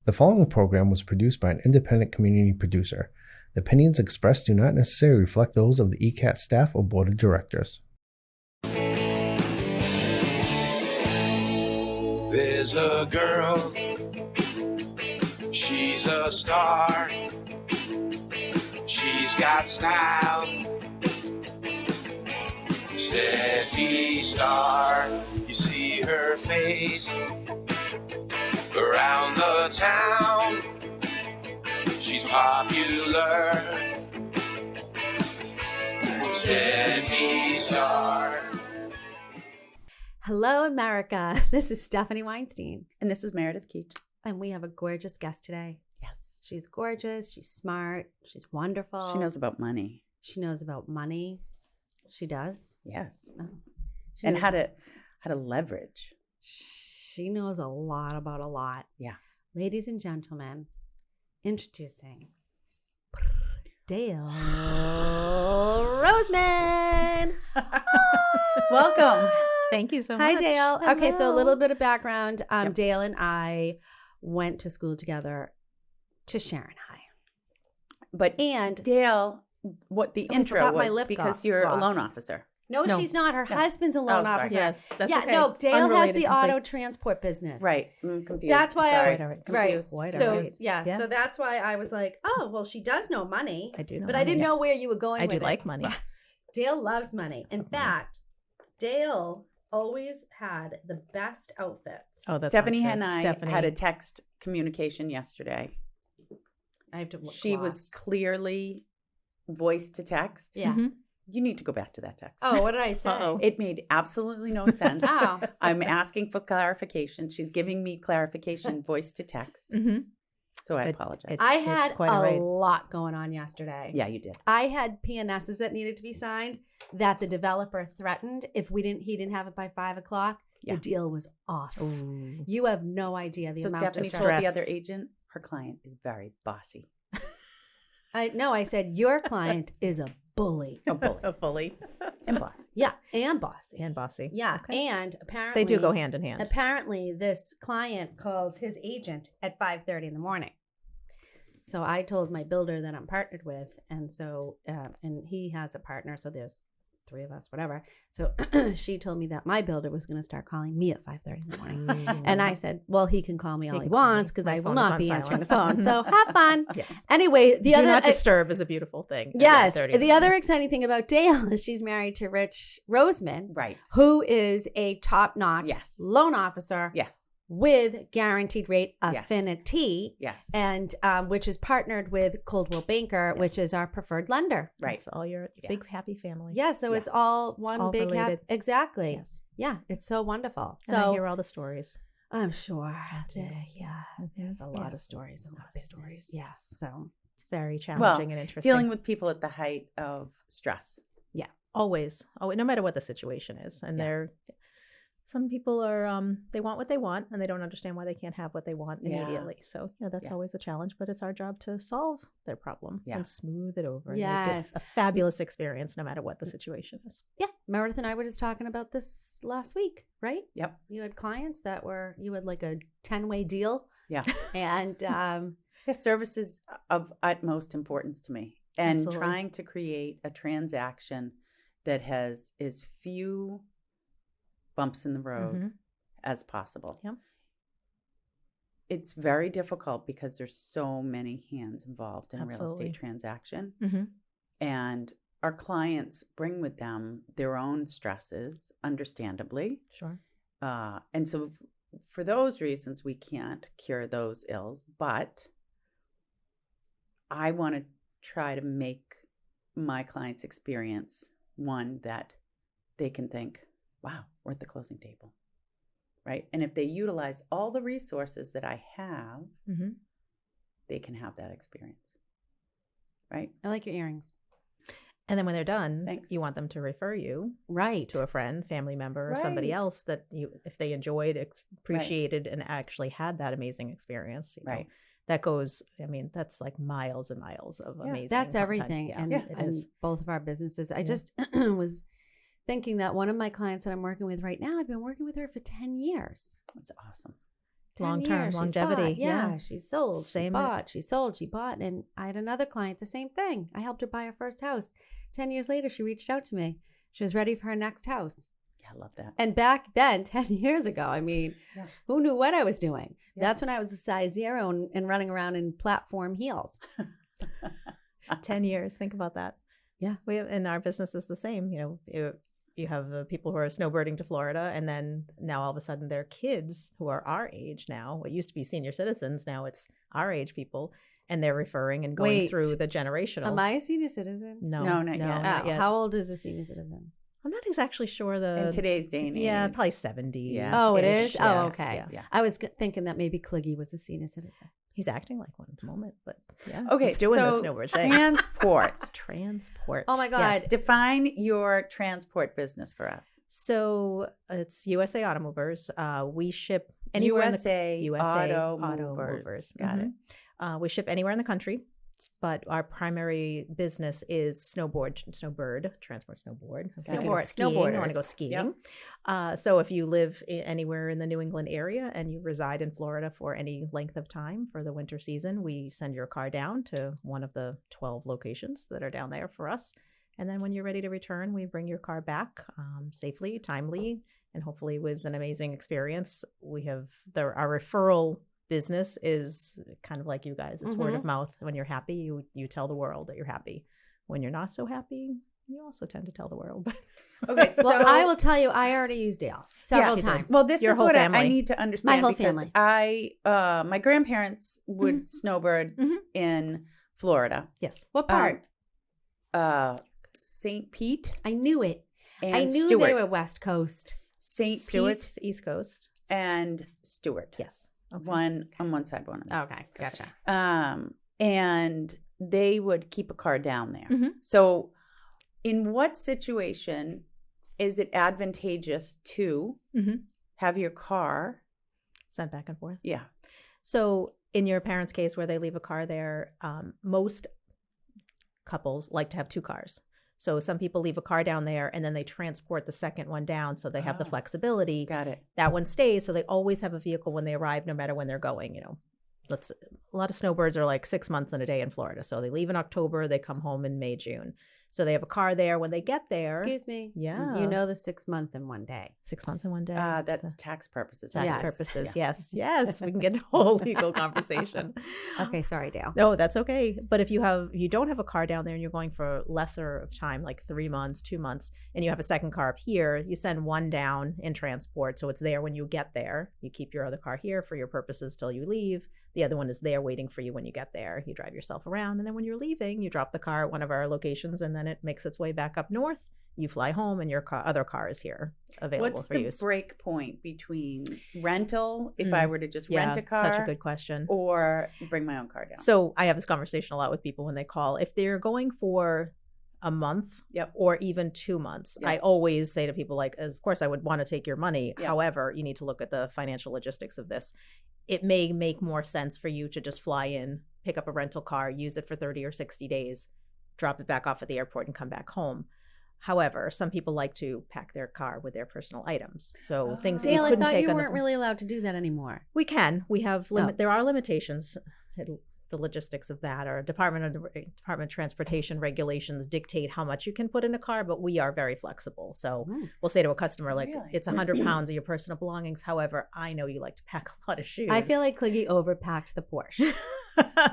The following program was produced by an independent community producer. The opinions expressed do not necessarily reflect those of the ECAT staff or board of directors. There's a girl, she's a star, she's got style, Steffi Star, you see her face around the town, she's popular, Steffi Star. Hello, America. This is Stephanie Weinstein. And this is Meredith Keach. And we have a gorgeous guest today. Yes. She's gorgeous. She's smart. She's wonderful. She knows about money. She knows about money. She does? Yes. Oh. And how to leverage. She knows a lot about a lot. Yeah. Ladies and gentlemen, introducing Dale Roseman. Welcome. Thank you so much. Hi, Dale. Hello. Okay, so a little bit of background. Yep. Dale and I went to school together to Sharon High. But And Dale, what the I intro forgot my was lip because gloss. you're a loan officer. no, No. she's not. Her No. husband's a loan Oh, sorry. officer. Yes, that's yeah, okay. no, Dale has Unrelated the completely. auto transport business. Right. I'm confused. That's why Sorry. I Right. right. Confused. Quite So alright. yeah, Yeah. so that's why I was like, oh, well, she does know money. I do know But I money. didn't know where you were going I with do it. like money. Dale loves money. In fact, Dale always had the best outfits. Oh, that's Stephanie not and true. I Stephanie. had a text communication yesterday. I have to look She was clearly voice to text. Yeah. Mhm. You need to go back to that text. Oh, what did I say? Uh-oh. It made absolutely no sense. Oh. I'm asking for clarification. She's giving me clarification voice to text. Mhm. So I It- apologize. it- I It's had quite a all right. lot going on yesterday. Yeah, you did. I had PNSs that needed to be signed that the developer threatened if he didn't have it by 5:00, Yeah. the deal was off. Ooh. You have no idea the So amount Stephanie of told stress. the other agent her client is very bossy. I said your client is a bully. A bully. A bully And bossy. Yeah, and bossy. and bossy. Yeah, Okay. and apparently They do go hand in hand. Apparently, this client calls his agent at 5:30 in the morning. So I told my builder that I'm partnered with, and so and he has a partner, so there's three of us, whatever. So she told me that my builder was going to start calling me at 5:30 in the morning, and I said, "Well, he can call me all he can call me. wants because My I will phone is not on be answering the silent." phone. So have fun." Yes. Anyway, the do other not disturb is a beautiful thing. at yes, 1:30 in the other exciting thing about Dale is she's married to Rich Roseman, Right. who is a top-notch Yes. loan officer Yes. with guaranteed rate Yes. affinity, Yes. and which is partnered with Coldwell Banker, which is our preferred lender. Right. It's all your Yeah. big happy family. Yeah, so Yeah. it's all one All big related. exactly. Yes. Yeah, it's so wonderful. And I So hear all the stories. I'm sure. too. Yeah, there's a lot of Yes. stories. A lot of business. stories. Yes. So It's very Well, challenging and interesting. dealing with people at the height of stress. Always. Oh, no matter what the situation is. And Yeah. some people are they want what they want and they don't understand why they can't have what they want Yeah. immediately. So, that's Yeah. always a challenge, but it's our job to solve their problem Yeah. and smooth it over and Yes. make it a fabulous experience no matter what the situation is. yeah, Meredith and I were just talking about this last week, right? Yep. You had clients that you had like a 10-way deal, Yeah. and Their service is of utmost importance to me. And Absolutely. trying to create a transaction that has as few bumps in the road Mhm. as possible. Yep. It's very difficult because there's so many hands involved in a real Absolutely. estate transaction. Mhm. And our clients bring with them their own stresses, understandably. Sure. And so for those reasons, we can't cure those ills, but I want to try to make my clients' experience one that they can think, wow, we're at the closing table, right? And if they utilize all the resources that I have, Mhm. they can have that experience, right? I like your earrings. And then when they're done, Thanks. you want them to refer you Right. to a friend, family member, or somebody Right. else that if they enjoyed, appreciated, and actually had that amazing experience. Right. That goes, that's like miles and miles of Yeah. amazing. That's content. everything. Yeah, And, it and is. both of our businesses. I Yeah. just was thinking that one of my clients that I'm working with right now, I've been working with her for 10 years. That's awesome. 10 Long-term years, she's longevity, bought. Yeah, yeah. she sold, Same- she bought, she sold, she bought. And I had another client, the same thing. I helped her buy her first house. 10 years later, she reached out to me. She was ready for her next house. Yeah, I love that. And back then, 10 years ago, I mean, Yeah. who knew what I was doing? Yeah. That's when I was a size 0 and running around in platform heels. 10 years. Think about that. Yeah. We have, and our business is the same. You have the people who are snowbirding to Florida, and then now all of a sudden they're kids who are our age now. What used to be senior citizens, now it's our age people, and they're referring and going Wait. through the generational. Am I a senior citizen? No, No, not yet. not Oh, yet. how old is a senior citizen? I'm not exactly sure the In today's day and age. Yeah, probably 70. Yeah. Oh, it ish. is? Yeah, Oh, okay. yeah. Yeah. I was thinking that maybe Cliggy was a senior citizen. He's acting like one at the moment, but yeah. Okay, he's doing so the snowboard thing. transport. Transport. Oh my God. Yes. Define your transport business for us. So it's USA Auto Movers. We ship anywhere USA, in the USA Auto Movers. Got it. We ship anywhere in the country, but our primary business is snowbird, transport snowboard. I'm thinking of Snowboard, skiing. I want to go snowboarders. skiing. So if you live anywhere in the New England area and you reside in Florida for any length of time for the winter season, we send your car down to one of the 12 locations that are down there for us. And then when you're ready to return, we bring your car back safely, timely, and hopefully with an amazing experience. We have our referral business is kind of like you guys. It's word of mouth. When you're happy, you tell the world that you're happy. When you're not so happy, you also tend to tell the world. Okay, so Well, I will tell you, I already used Dale several you did. times. Well, this Your is whole what I family. need to understand. My whole because family. my grandparents would snowbird Mhm. in Florida. Yes. What part? St. Pete I knew it. and I knew Stewart. they were West Coast. St. Stewart's Pete East Coast. and Stewart. Yes. Okay. One on one side, one on the other. Okay, gotcha. And they would keep a car down there. Mhm. So, in what situation is it advantageous to Mhm. have your car? Sent back and forth. Yeah. So in your parents' case where they leave a car there, most couples like to have two cars. So some people leave a car down there and then they transport the second one down so they have the Ah. flexibility. Got it. That one stays, so they always have a vehicle when they arrive, no matter when they're going. A lot of snowbirds are like 6 months and a day in Florida. So they leave in October, they come home in May, June. So they have a car there. When they get there, Excuse me. Yeah. You know the 6 month in one day. 6 months in one day. That's tax purposes. tax Yes. purposes. Yeah. Yes. We can get a whole legal conversation. Okay, sorry, Dale. No, that's okay. But if you don't have a car down there and you're going for lesser of time, like 3 months, 2 months, and you have a second car up here, you send one down in transport. So it's there when you get there. You keep your other car here for your purposes till you leave. The other one is there waiting for you when you get there. You drive yourself around. And then when you're leaving, you drop the car at one of our locations and then it makes its way back up north. You fly home and your other car is here available What's for the use. break point between rental, if I were to just rent a car, Such a good question. or bring my own car down? So I have this conversation a lot with people when they call. If they're going for a month Yep. or even 2 months, Yep. I always say to people, like, of course, I would want to take your money. Yep. However, you need to look at the financial logistics of this. It may make more sense for you to just fly in, pick up a rental car, use it for 30 or 60 days, drop it back off at the airport and come back home. However, some people like to pack their car with their personal items. So things that Dale, you I couldn't thought take you on the weren't really allowed to do that anymore. We can. We have Oh. There are limitations. The logistics of that, or Department of Transportation regulations dictate how much you can put in a car, but we are very flexible. So we'll say to a customer, like, Really? it's 100 pounds of your personal belongings. However, I know you like to pack a lot of shoes. I feel like Cliggy overpacked the Porsche.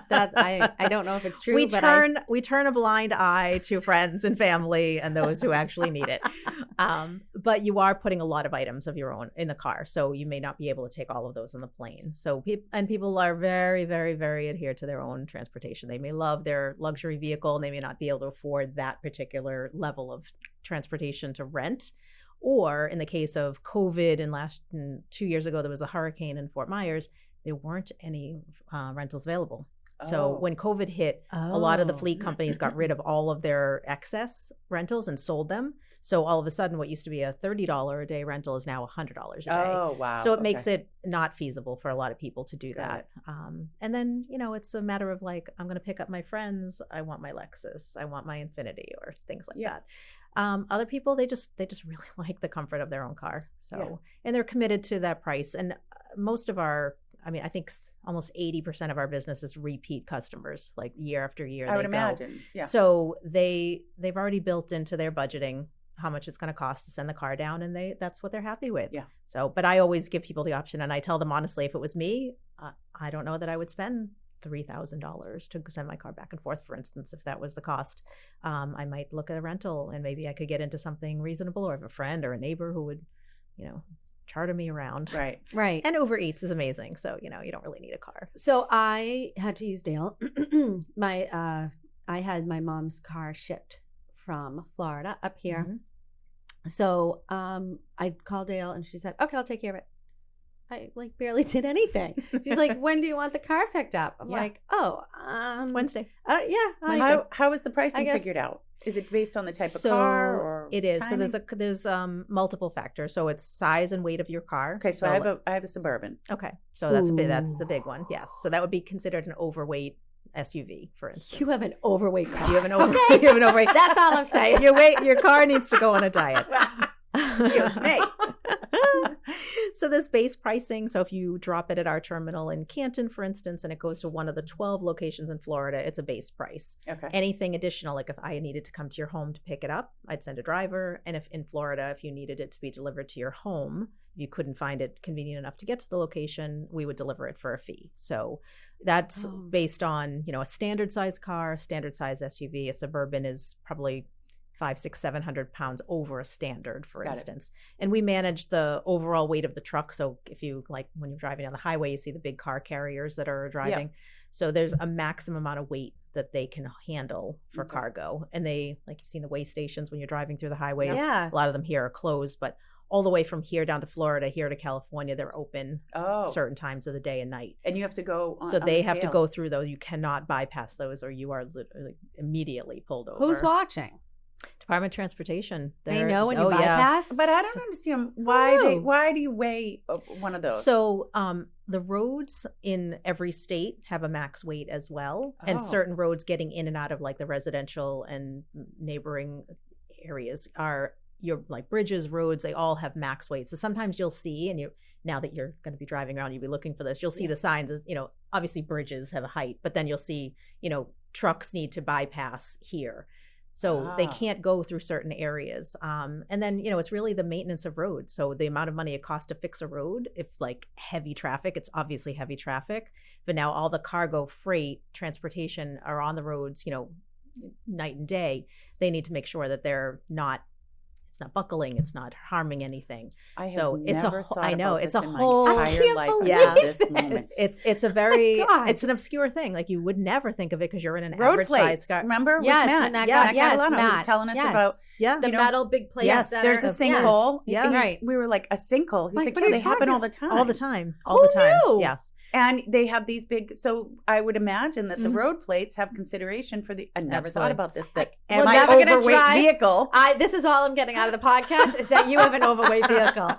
That I don't know if it's true. we but turn a blind eye to friends and family and those who actually need it. But you are putting a lot of items of your own in the car, so you may not be able to take all of those on the plane. So people are very, very, very adhered to their own transportation. They may love their luxury vehicle and they may not be able to afford that particular level of transportation to rent. Or in the case of COVID and 2 years ago, there was a hurricane in Fort Myers. There weren't any rentals available. So Oh. when COVID hit, a lot of the Oh. fleet companies got rid of all of their excess rentals and sold them. So all of a sudden, what used to be a $30 a day rental is now $100 a day. Oh, wow. So it Okay. makes it not feasible for a lot of people to do Got that. And then, it's a matter of like, I'm going to pick up my friends. I want my Lexus. I want my Infinity or things like Yeah. that. Other people, they just really like the comfort of their own car. So, Yeah. and they're committed to that price. And most of our I mean, I think almost 80% of our business is repeat customers, like year after year. I would they go. imagine. Yeah. So they've already built into their budgeting how much it's going to cost to send the car down, and that's what they're happy with. Yeah. So, but I always give people the option, and I tell them honestly, if it was me, I don't know that I would spend $3,000 to send my car back and forth, for instance, if that was the cost. I might look at a rental, and maybe I could get into something reasonable, or have a friend or a neighbor who would, charter me around. Right. Right. And Uber Eats is amazing. So, you don't really need a car. So I had to use Dale. I had my mom's car shipped from Florida up here. Mm-hmm. So I called Dale and she said, okay, I'll take care of it. I barely did anything. She's like, when do you want the car picked up? I'm like, Wednesday. Yeah. How is the pricing guess- figured out? Is it based on the type of car or it is. timing? So there's multiple factors. So it's size and weight of your car. Okay, so I have a Suburban. Okay. So that's the big one. Yes. So that would be considered an overweight SUV, for instance. You have an overweight car. You have an overweight. That's all I'm saying. Your car needs to go on a diet. Excuse me. So there's base pricing. So if you drop it at our terminal in Canton, for instance, and it goes to one of the 12 locations in Florida, it's a base price. Okay. Anything additional, like if I needed to come to your home to pick it up, I'd send a driver. And if in Florida, if you needed it to be delivered to your home, you couldn't find it convenient enough to get to the location, we would deliver it for a fee. So that's based on, a standard size car, standard size SUV. A Suburban is probably 500, 600, 700 pounds over a standard, for instance. And we manage the overall weight of the truck. So if you when you're driving down the highway, you see the big car carriers that are driving. Yeah. So there's a maximum amount of weight that they can handle for cargo. And they, you've seen the weigh stations when you're driving through the highways. Yeah. A lot of them here are closed, but all the way from here down to Florida, here to California, they're open certain times of the day and night. And you have to go on, so they have to scale. go through those. You cannot bypass those, or you are literally immediately pulled over. Who's watching? Department of Transportation. They know when you bypass? But I don't understand why do you weigh one of those? So the roads in every state have a max weight as well. And certain roads getting in and out of the residential and neighboring areas are your bridges, roads, they all have max weight. So sometimes you'll see, and now that you're going to be driving around, you'll be looking for this, you'll see the signs, obviously bridges have a height, but then you'll see, trucks need to bypass here. So they can't go through certain areas. And then, it's really the maintenance of roads. So the amount of money it costs to fix a road, if heavy traffic, it's obviously heavy traffic. But now all the cargo, freight, transportation are on the roads, night and day. They need to make sure that it's not buckling, it's not harming anything. It's a whole entire life. Yeah, this moment. It's a very it's an obscure thing. You would never think of it because you're in an road average plates. size car. Remember? Yes, with Matt. when that Matt yes, Catalano Matt. was telling us about the metal big plates. Yes, that there's a sinkhole. Yes. Right. We were like, a sinkhole. He's Like, like, what are they you happen talking- all the time. All the time. Knew? Yes. And they have these big, so I would imagine that the road plates have consideration for I never thought about this, that We're my never gonna overweight drive- vehicle. This is all I'm getting out of the podcast is that you have an overweight vehicle.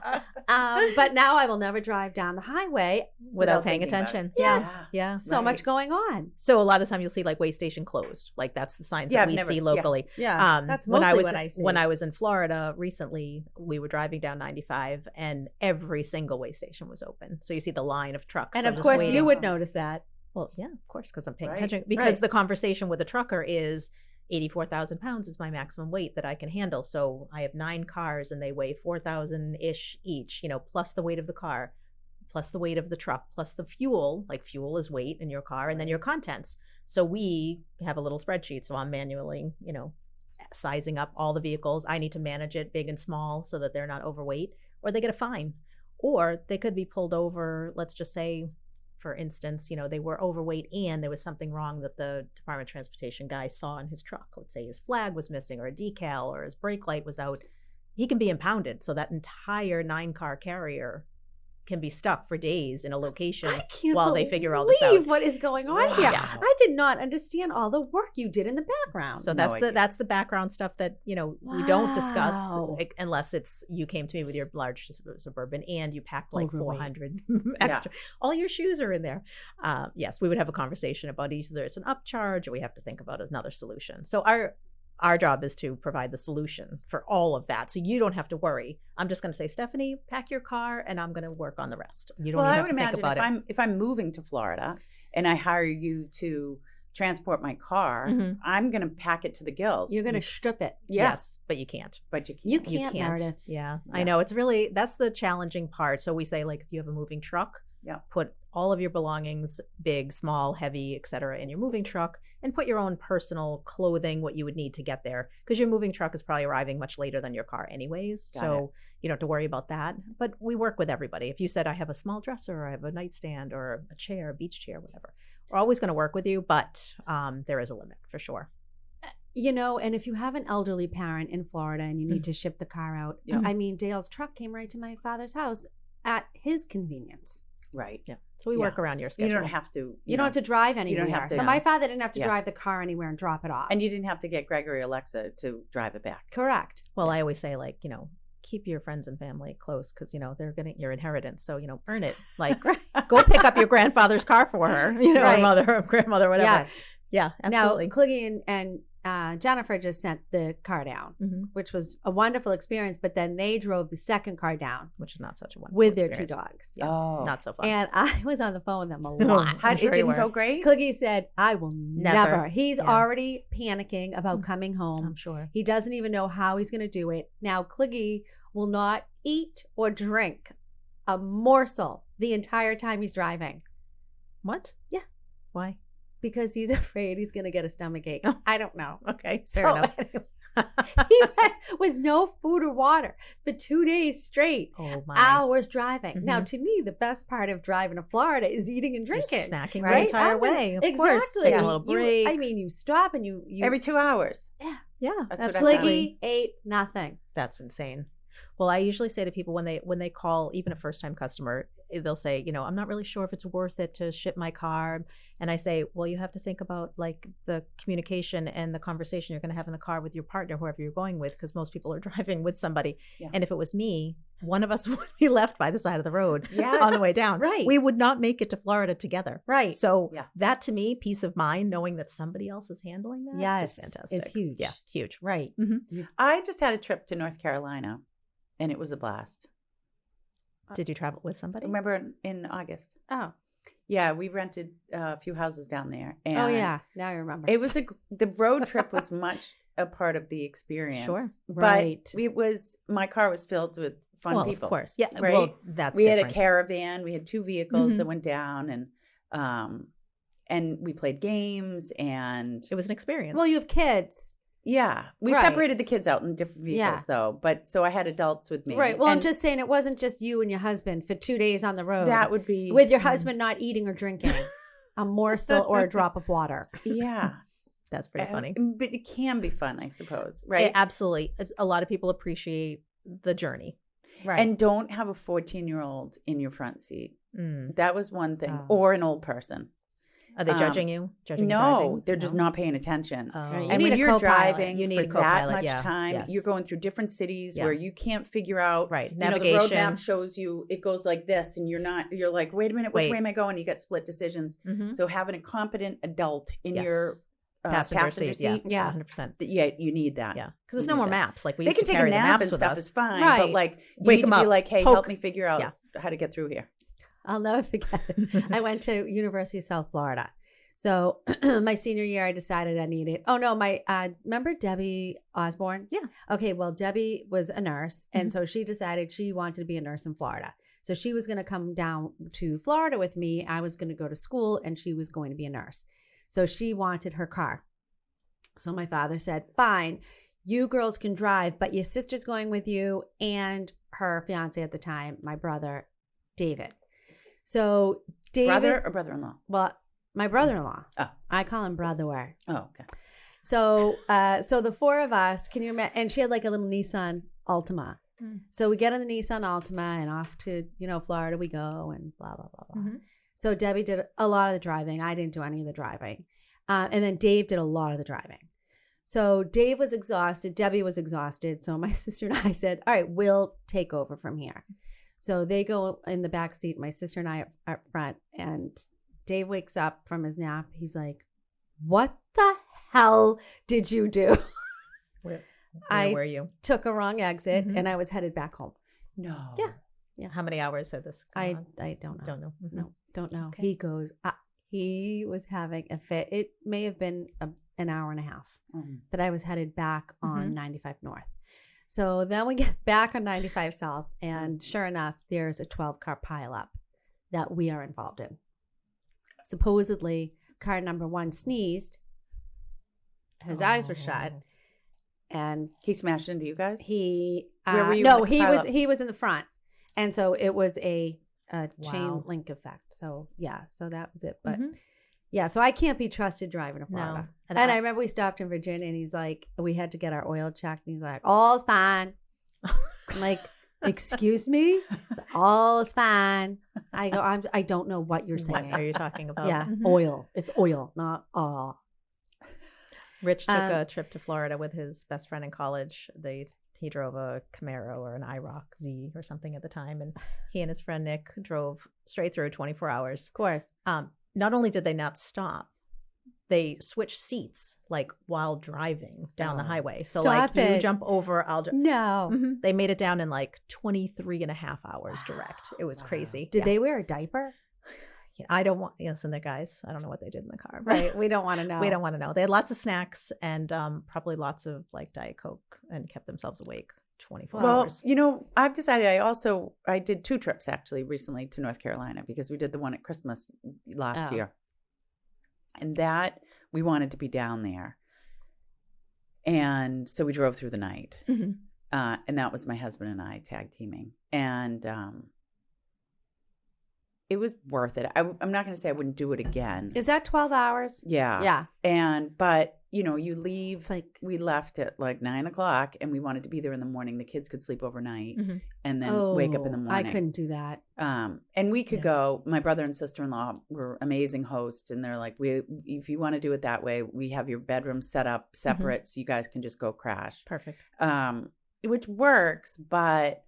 But now I will never drive down the highway Without paying thinking about attention. it. Yes. Yeah. So much going on. So a lot of time you'll see weigh station closed. That's the signs that we see locally. Yeah. That's mostly what I see. When I was in Florida recently, we were driving down 95 and every single weigh station was open. So you see the line of trucks. And that are of just course waiting. you would notice that. Well, yeah, of course, because I'm paying Right. attention. Because Right. the conversation with the trucker is 84,000 pounds is my maximum weight that I can handle. So I have 9 cars and they weigh 4,000-ish each, plus the weight of the car, plus the weight of the truck, plus the fuel. Fuel is weight in your car, and then your contents. So we have a little spreadsheet. So I'm manually, sizing up all the vehicles. I need to manage it big and small so that they're not overweight, or they get a fine. Or they could be pulled over, let's just say, for instance, they were overweight and there was something wrong that the Department of Transportation guy saw in his truck. Let's say his flag was missing or a decal or his brake light was out. He can be impounded. So that entire 9-car carrier can be stuck for days in a location while they figure all this out. What is going on here? Yeah. I did not understand all the work you did in the background. So No idea. that's the background stuff that we don't discuss Wow. unless it's you came to me with your large Suburban and you packed Overweight. 400 extra. All your shoes are in there. Yes, we would have a conversation about either it's an upcharge or we have to think about another solution. So Our job is to provide the solution for all of that. So you don't have to worry. I'm just going to say, Stephanie, pack your car and I'm going to work on the rest. You don't Well, even I have would to think imagine about it. if I'm moving to Florida and I hire you to transport my car, I'm going to pack it to the gills. You're going to strip it. Yeah. Yes, but you can't. But you can't. You can't, Meredith. Yeah, Yeah. I know. It's really, that's the challenging part. So we say, like, if you have a moving truck, put all of your belongings, big, small, heavy, etc., in your moving truck, and put your own personal clothing, what you would need to get there, because your moving truck is probably arriving much later than your car anyways. So you don't have to worry about that. But we work with everybody. If you said, I have a small dresser, or I have a nightstand, or a chair, a beach chair, whatever, we're always going to work with you, but there is a limit for sure. You know, and if you have an elderly parent in Florida and you need to ship the car out, I mean, Dale's truck came right to my father's house at his convenience. Right. Yeah. So we work around your schedule. You don't have to. You don't have to drive anywhere. have to- So my father didn't have to drive the car anywhere and drop it off. And you didn't have to get Gregory Alexa to drive it back. Correct. Well, I always say, like, you know, keep your friends and family close because, you know, they're getting your inheritance. So, you know, earn it. Like, go pick up your grandfather's car for her, you know, or mother or grandmother, whatever. Yes. Yeah, absolutely. Now, Cliggy and Jennifer just sent the car down, which was a wonderful experience. But then they drove the second car down, which is not such a wonderful with their experience. 2 dogs. Oh. Not so fun. And I was on the phone with them a lot. It didn't go great? Cliggy said, I will never. He's Yeah. already panicking about coming home. I'm sure. He doesn't even know how he's going to do it. Now, Cliggy will not eat or drink a morsel the entire time he's driving What? Yeah. Why? because he's afraid he's going to get a stomach ache. I don't know. Okay, fair enough. He went with no food or water for 2 days straight. Oh my. Hours driving. Mhm. Now, to me, the best part of driving to Florida is eating and You're drinking. snacking right? the entire way. Of course. Exactly. Taking a little break. I mean, you stop and you Every 2 hours. yeah, That's what I absolutely. Fliggy ate nothing. That's insane. Well, I usually say to people when they call, even a first time customer, they'll say, you know, I'm not really sure if it's worth it to ship my car. And I say, well, you have to think about like the communication and the conversation you're going to have in the car with your partner, whoever you're going with, because most people are driving with somebody. Yeah. And if it was me, one of us would be left by the side of the road Yes. on the way down. Right. We would not make it to Florida together. Right. So Yeah. that to me, peace of mind, knowing that somebody else is handling that Yes, is fantastic. is huge. Yeah, huge. Right. I just had a trip to North Carolina, and it was a blast. Did you travel with somebody? Remember in August? Oh. Yeah, we rented a few houses down there. And Oh, yeah. Now I remember. It was the road trip was much a part of the experience. Sure. Right. But my car was filled with fun Well, people. of course. Yeah. Right? Well, that's We had different. a caravan. We had 2 vehicles Mhm. that went down, and we played games, and It was an experience. Well, you have kids. yeah, we Right. separated the kids out in different vehicles Yeah. though. But so I had adults with me. Right. Well, I'm and just saying it wasn't just you and your husband for 2 days on the road. that would be with your husband not eating or drinking a morsel or a drop of water. Yeah, That's pretty funny. But it can be fun, I suppose. It- Right. absolutely. A lot of people appreciate the journey. Right. And don't have a 14-year-old in your front seat. Mm. That was one thing, Oh. or an old person. Are they judging you? Judging you No, driving? they're just No? not paying attention. Oh. Right. You And need when a you're co-pilot. driving You need for a that co-pilot, much yeah. time, Yes. you're going through different cities Yeah. where you can't figure out. Right. You know, the road Navigation. map shows you it goes like this, and you're like, wait a minute, which Wait. way am I going? You get split decisions. Mhm. So having a competent adult in Yes. your passenger seat, Yeah. 100%. yeah, you need that. Yeah. Because You there's no need more that. maps. Like we They used can to take a carry the nap maps and with stuff us. is fine, Right. but like you Wake need them to be up. like, hey, Poke. help me figure out Yeah. how to get through here. I'll never forget it. I went to University of South Florida. So my senior year, I decided I needed. Oh no, remember Debbie Osborne? Yeah. Okay, well Debbie was a nurse, and so she decided she wanted to be a nurse in Florida. So she was going to come down to Florida with me. I was going to go to school, and she was going to be a nurse. So she wanted her car. So my father said, "Fine, you girls can drive, but your sister's going with you, and her fiance at the time, my brother, David." So David, Brother or brother-in-law? well, my brother-in-law. Oh. I call him brother. Oh, okay. So the 4 of us, can you imagine? And she had like a little Nissan Altima. Mm. So we get on the Nissan Altima and off to, Florida we go and blah, blah, blah, blah. Mhm. So Debbie did a lot of the driving. I didn't do any of the driving. And then Dave did a lot of the driving. So Dave was exhausted. Debbie was exhausted. So my sister and I said, all right, we'll take over from here. So they go in the back seat. My sister and I are up front. And Dave wakes up from his nap. He's like, what the hell did you do? Where I were you? took a wrong exit Mhm. and I was headed back home. No. Yeah. How many hours had this gone on? I don't know. Don't know. Mhm. No, don't know. Okay. He goes, he was having a fit. It may have been an hour and a half that I was headed back on 95 North. So then we get back on 95 South, and sure enough, there's a 12-car pileup that we are involved in. Supposedly, car number 1 sneezed. His eyes were shut, and He smashed into you guys? he Where were you no, in the he was in the front, and so it was a chain Wow. link effect. So yeah, so that was it. But Mhm. yeah, so I can't be trusted driving to Florida. No. And And I I- remember we stopped in Virginia, and he's like, we had to get our oil checked, and he's like, all's fine. I'm like, excuse me, all's fine. I go, I don't know what you're What saying. are you talking about? Yeah, Mhm. oil. It's oil, not all. Rich took Um, a trip to Florida with his best friend in college. He drove a Camaro or an IROC Z or something at the time, and he and his friend Nick drove straight through 24 hours. Of course. Not only did they not stop, they switched seats like while driving down the Oh. highway. So Stop like you it. jump over, No. Mhm. They made it down in like 23 and a half hours direct. It was Wow. crazy. Did Yeah. they wear a diaper? Yeah, I don't want, yes, and the guys, I don't know what they did in the car. but Right. We don't want to know. We don't want to know. They had lots of snacks and probably lots of like Diet Coke and kept themselves awake 24 Well, hours. you know, I've decided I did 2 trips actually recently to North Carolina because we did the one at Christmas last Oh. year. And that we wanted to be down there. And so we drove through the night. Mhm. And that was my husband and I tag teaming. And it was worth it. I'm not going to say I wouldn't do it again. Is that 12 hours? Yeah. Yeah. But you know, you leave. It's like, We left at like 9:00 and we wanted to be there in the morning. The kids could sleep overnight Mhm. and then wake up in the oh, morning. I couldn't do that. And we could Yeah. go. My brother and sister-in-law were amazing hosts, and they're like, if you want to do it that way, we have your bedroom set up separate, so you guys can just go crash. Perfect. Which works, but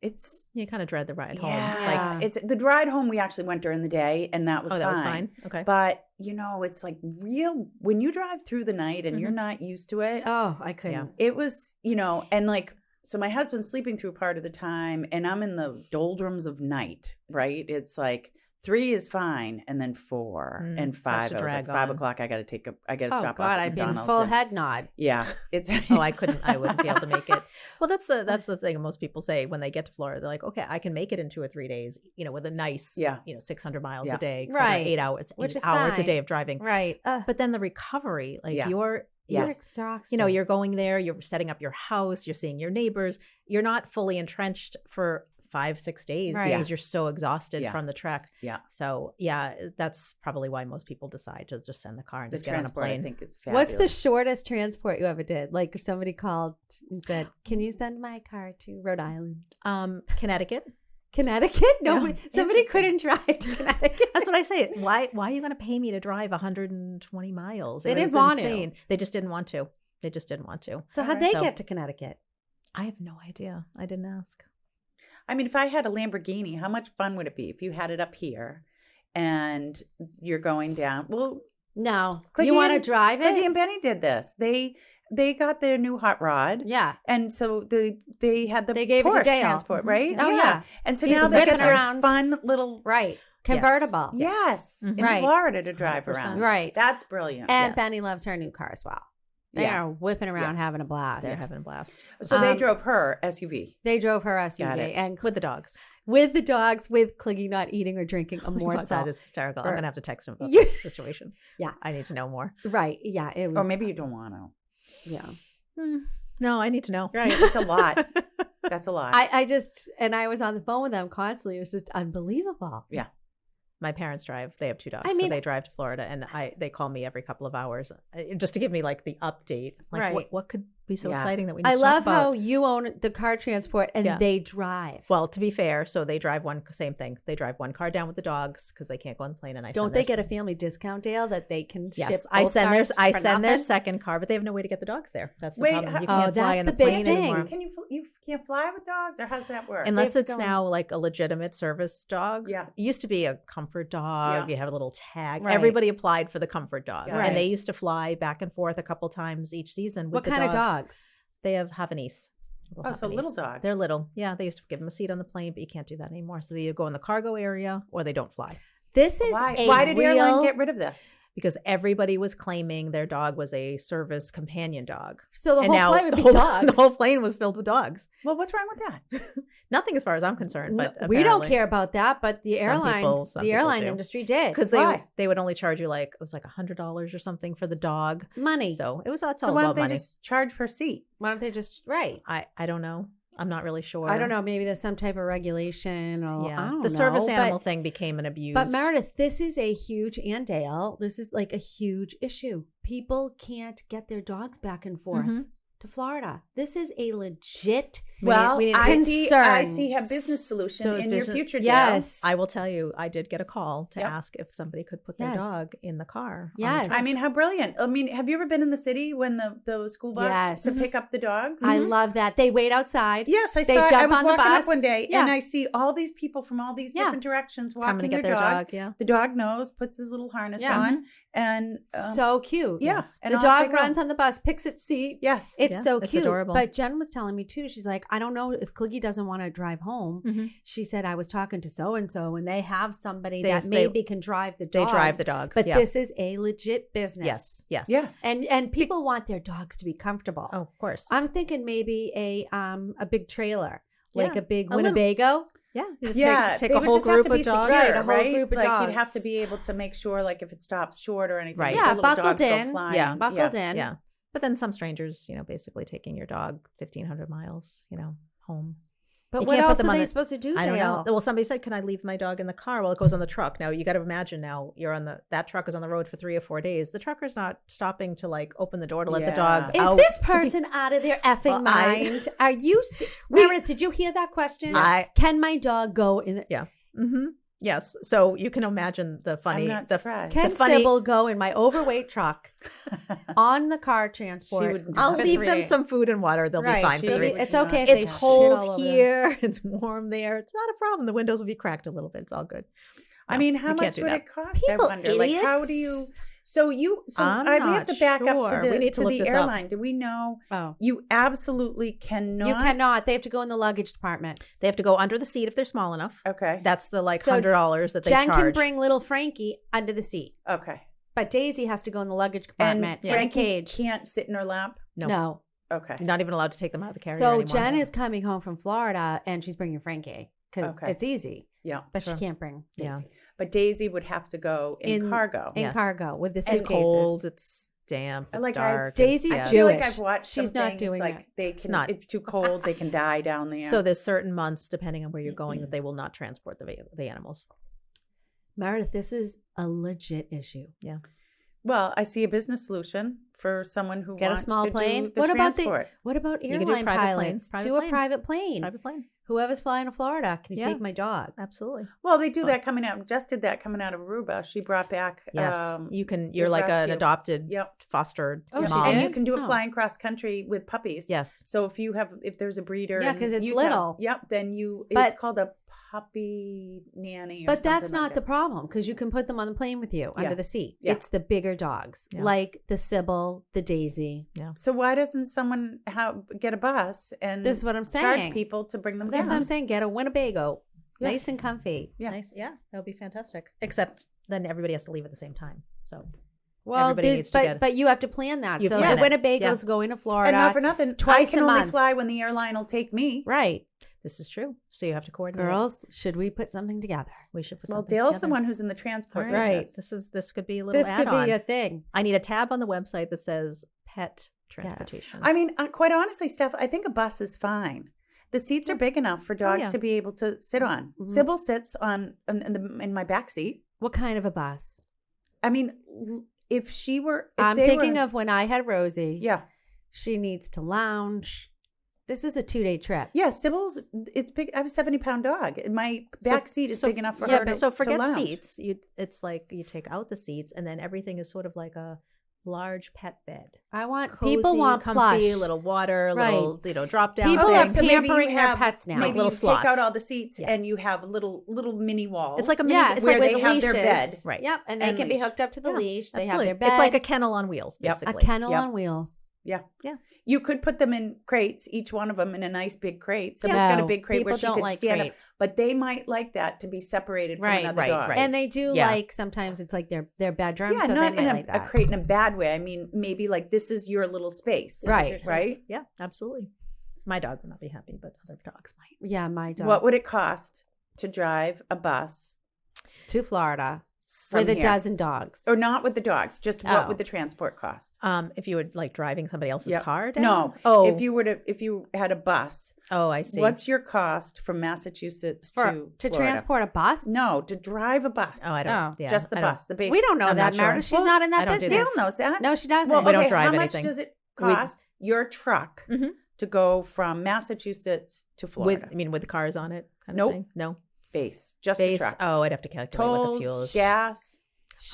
it's You kind of dread the ride home. Yeah. like it's the ride home. We actually went during the day, and that was That fine. was fine. Okay. But you know, it's like real when you drive through the night and you're not used to it. Oh, I couldn't. Yeah. It was, you know, and like, so my husband's sleeping through part of the time and I'm in the doldrums of night, right? It's like 3 is fine. And then 4 and such 5. a I was like, drag 5 on. o'clock. I got to Oh, stop God, off at I'd be in McDonald's full and- head nod. Yeah. It's, Oh, I wouldn't be able to make it. Well, that's the thing most people say when they get to Florida. They're like, okay, I can make it in 2 or 3 days, you know, with a nice, Yeah. 600 miles Yeah. a day, Right. 8 hours, Which 8 is hours a fine. day of driving. Right. But then the recovery, like Yeah. you're Yes. Exhausted. you're going there, you're setting up your house, you're seeing your neighbors, you're not fully entrenched for 5-6 days Right. because you're so exhausted Yeah. from the trek. Yeah. So yeah, that's probably why most people decide to just send the car and The just get on a transport, I plane. think, is fabulous. What's the shortest transport you ever did? Like if somebody called and said, "Can you send my car to Rhode Island, Connecticut. Connecticut?" Nobody, somebody Interesting. couldn't drive to Connecticut. That's what I say. Why are you going to pay me to drive 120 miles? They It didn't was want to. insane. They just didn't want to. They just didn't want to. So how'd they So- get to Connecticut? I have no idea. I didn't ask. I mean, if I had a Lamborghini, how much fun would it be if you had it up here and you're going down? Well, No, Clicky you want to and- drive Clicky it? and Benny did this. They got their new hot rod. Yeah. And so they had the They gave it to Porsche Dale. transport, right? Oh, yeah. And so He's now they get whipping their around. fun little Right. Convertible. Yes, Mhm. in Right. Florida to drive 100%. around. Right. That's brilliant. And Yeah. Benny loves her new car as well. They Yeah. are whipping around having a blast. They're having a blast So they Um, drove her SUV. They drove her Got SUV it. and with the dogs. with the dogs, with Cliggy not eating or drinking a Oh my more God, salt. that is hysterical. Or- I'm gonna have to text him about You- this situation. Yeah. I need to know more. Right. Yeah. It was. Or maybe you don't want to. Yeah. No, I need to know. Right. It's a lot. That's a lot. I just, and I was on the phone with them constantly. It was just unbelievable. My parents drive. They have 2 dogs, I mean- so they drive to Florida, and they call me every couple of hours just to give me like the update. Like, Right. what could be so Yeah. exciting that we need I to love talk about. how you own the car transport and Yeah. they drive. Well, to be fair, so they drive same thing. They drive one car down with the dogs because they can't go on the plane. And I Don't send they their- get a family discount, Dale, that they can Yes, ship I both send cars I for send their nothing? second car, but they have no way to get the dogs there. That's the Wait, problem. You oh, can't fly that's in the the big plane thing. anymore. Can you can't fly with dogs, or how does that work? Unless have it's to go now like a legitimate service dog. Yeah. It used to be a comfort dog. Yeah. You have a little tag. Right. Everybody applied for the comfort dog. Right. And they used to fly back and forth a couple times each season with What the kind of dogs. dogs? They have Havanese. Oh, so little dogs. They're little. Yeah, they used to give them a seat on the plane, but you can't do that anymore. So they either go in the cargo area or they don't fly. This is Why? a Why did real... airline get rid of this? Because everybody was claiming their dog was a service companion dog. So the And whole now flight would the be whole, dogs. the whole plane was filled with dogs. Well, what's wrong with that? Nothing as far as I'm concerned, but we don't apparently- care about that, but the Some airlines, people- some the people airline do. industry did. because Why? they would only charge you like it was like $100 or something for the dog. money. So it was that's So all why don't about they money. just charge per seat? Why don't they just right? I don't know. I'm not really sure. I don't know. Maybe there's some type of regulation. Or Yeah, I don't the know, service but- animal thing became an abuse. But Meredith, this is a huge, and Dale, this is like a huge issue. People can't get their dogs back and forth Mhm. to Florida. This is a legit. Well, we need- I Concern. see a business solution So in business- your future. Dale. Yes. I will tell you, I did get a call to Yep. ask if somebody could put their Yes. dog in the car. on the Yes. trip. I mean, how brilliant! I mean, have you ever been in the city when the school bus Yes. to pick up the dogs? I love that. They wait outside. Yes, I They saw it. I jump was on the walking bus. up one day Yeah. and I see all these people from all these Yeah. different directions walking coming to get their their dog. dog. Yeah. The dog knows, puts his little harness Yeah. on, and So cute. yeah, Yes. and The off they dog go. runs on the bus, picks its seat. Yes, It's Yeah, so it's cute. adorable. But Jen was telling me too, she's like, I don't know if Cliggy doesn't want to drive home. Mhm. She said, I was talking to so and so, and they have somebody They- that they- maybe can drive the They dogs. drive the dogs. But yeah. this is a legit business. Yes. Yes. yeah. And people want their dogs to be comfortable. Oh, of course. I'm thinking maybe a big trailer, like Yeah. a big A little- Winnebago. yeah. You just Yeah, take they a would whole just have group to be of dogs. secure, Right, a whole right? group of like you'd have dogs. to be able to make sure, like if it stops short or anything, Right. the Yeah, little buckled dogs go in. flying. Yeah. Buckled in. Yeah. But then some strangers, basically taking your dog 1,500 miles, home. But You what can't put else them are on they the- supposed to do, I don't know. Dale? Well, somebody said, "Can I leave my dog in the car?" Well, it goes on the truck. Now you got to imagine. Now you're on that truck is on the road for 3 or 4 days. The trucker's not stopping to like open the door to let the Yeah. dog Is out. this to be- person out of their effing Well, I- mind? Are you, Meredith? Did you hear that question? Can my dog go in? Mm-hmm. Yes. So you can imagine the funny. I'm not the, surprised. Can the funny. Sybil go in my overweight truck on the car transport? wouldn't do I'll for leave 3 them days? some food and water. They'll Right. be fine She for 3 would weeks. It's okay if It's they shit cold all over them. here. It's warm there. It's not a problem. The windows will be cracked a little bit. It's all good. I No, mean, you how can't much do would that. it cost? People, I wonder. Like, how do you? idiots. So I'm we have not to back up sure. to the We need to look the this up. airline. Do we know? Oh, You absolutely cannot. you cannot. They have to go in the luggage department. They have to go under the seat if they're small enough. Okay. That's the like So $100 that they Jen charge. can bring little Frankie under the seat, Okay. but Daisy has to go in the luggage And compartment in a Frankie cage. can't sit in her lap. No. No. Okay. You're not even allowed to take them out of the carrier So anymore. Jen is coming home from Florida and she's bringing Frankie because Okay. it's easy, Yeah. but Sure. she can't bring Yeah. Daisy But Daisy would have to go in cargo. in Yes. cargo with the It's suitcases. cold. It's damp. It's Like, dark. Daisy's it's, I feel like Jewish. I've watched. She's some not things, doing like that. they can. not. It's too cold. They can die down there. So there's certain months, depending on where you're going, that they will not transport the animals. Meredith, this is a legit issue. well, I see a business solution for someone who Get a wants small to plane. do the What about transport. what about You can do airline private pilots? planes. Private do a plane. private plane. Private plane. Whoever's flying to Florida, can you Yeah. take my dog? Absolutely. Well, they do that coming out. Jess did that coming out of Aruba. She brought back. Yes. you can. You're your like an rescue. adopted, Yep. fostered Oh, she mom. And did? you can do it Oh. flying cross country with puppies. Yes. So if there's a breeder, Yeah, in 'cause it's Utah, little. Yep. Then But- it's called a puppy nanny. Or But that's something not like the that. problem because you can put them on the plane with you under Yeah. the seat. Yeah. It's the bigger dogs, Yeah. like the Sybil, the Daisy. So why doesn't someone get a bus and This is what I'm charge saying. people to bring them That's down? what I'm saying. Get a Winnebago, Yeah. nice and comfy. Yeah. Nice. Yeah. That would be fantastic. Except then everybody has to leave at the same time. So Well, Everybody needs to but get- but you have to plan that. You So plan the it. Winnebagos Yeah. go into And Florida, not for nothing, twice I can a only month. fly when the airline will take me. right? this is true. So you have to coordinate. Girls, should we put something together? We should put Well, something Dale's together. the one who's in the transport All Right. business. This could be a little This could add-on. be a thing. I need a tab on the website that says pet transportation. I mean, quite honestly, Steph, I think a bus is fine. The seats are big enough for dogs yeah. to be able to sit on. Mhm. Sybil sits in my back seat. What kind of a bus? I mean, if she were, if I'm they thinking were, of when I had Rosie. yeah, She needs to lounge. This is a 2-day trip. Yeah, Sybil's, it's big. I have a 70-pound dog. My back seat is big enough for her to So forget to lounge. seats. It's like you take out the seats, and then everything is sort of like a large pet bed. I want Cozy, people want comfy, plush. little water, Right. little drop down. People thing. are so maybe you pampering their have- pets now. Maybe Little you slots. take out all the seats Yeah. and you have little mini walls. It's like a mini. Yeah, it's where like they with have their leashes. bed. Right. Yep, and they And can be leash. hooked up to the Yeah, leash. They absolutely. have their bed. It's like a kennel on wheels, Yep. basically. a kennel Yep. on wheels. Yeah. Yeah. You could put them in crates, each one of them in a nice big crate. Someone's No, got a big crate where people she don't could like stand crates. up. But they might like that to be separated from Right, another right, dog. right. And they do Yeah. like sometimes it's like their bedroom. Yeah, so not they in might a, like a that. crate in a bad way. I mean, maybe like this is your little space. Right. Right? Yeah, absolutely. My dog would not be happy, but other dogs might. Yeah, my dog. What would it cost to drive a bus to Florida from with a here? dozen dogs. Or not with the dogs, just what Oh. would the transport cost? If you were like driving somebody else's Yep. car down? No. Oh. If you had a bus, I see. what's your cost from Massachusetts For, to to Florida? transport a bus? No, to drive a bus. Oh, I don't. Oh, Yeah, just the I don't- bus, the base. We don't know I'm that, not sure. Meredith. She's Well, not in I that don't do business. Dale knows that. No, she doesn't. Well, We don't okay, drive how anything. much does it cost your truck Mhm. to go from Massachusetts to Florida? with the cars on it kind Nope. of thing? No. Base, just Base. a truck. Oh, I'd have to calculate what the Tolls, fuel is. gas.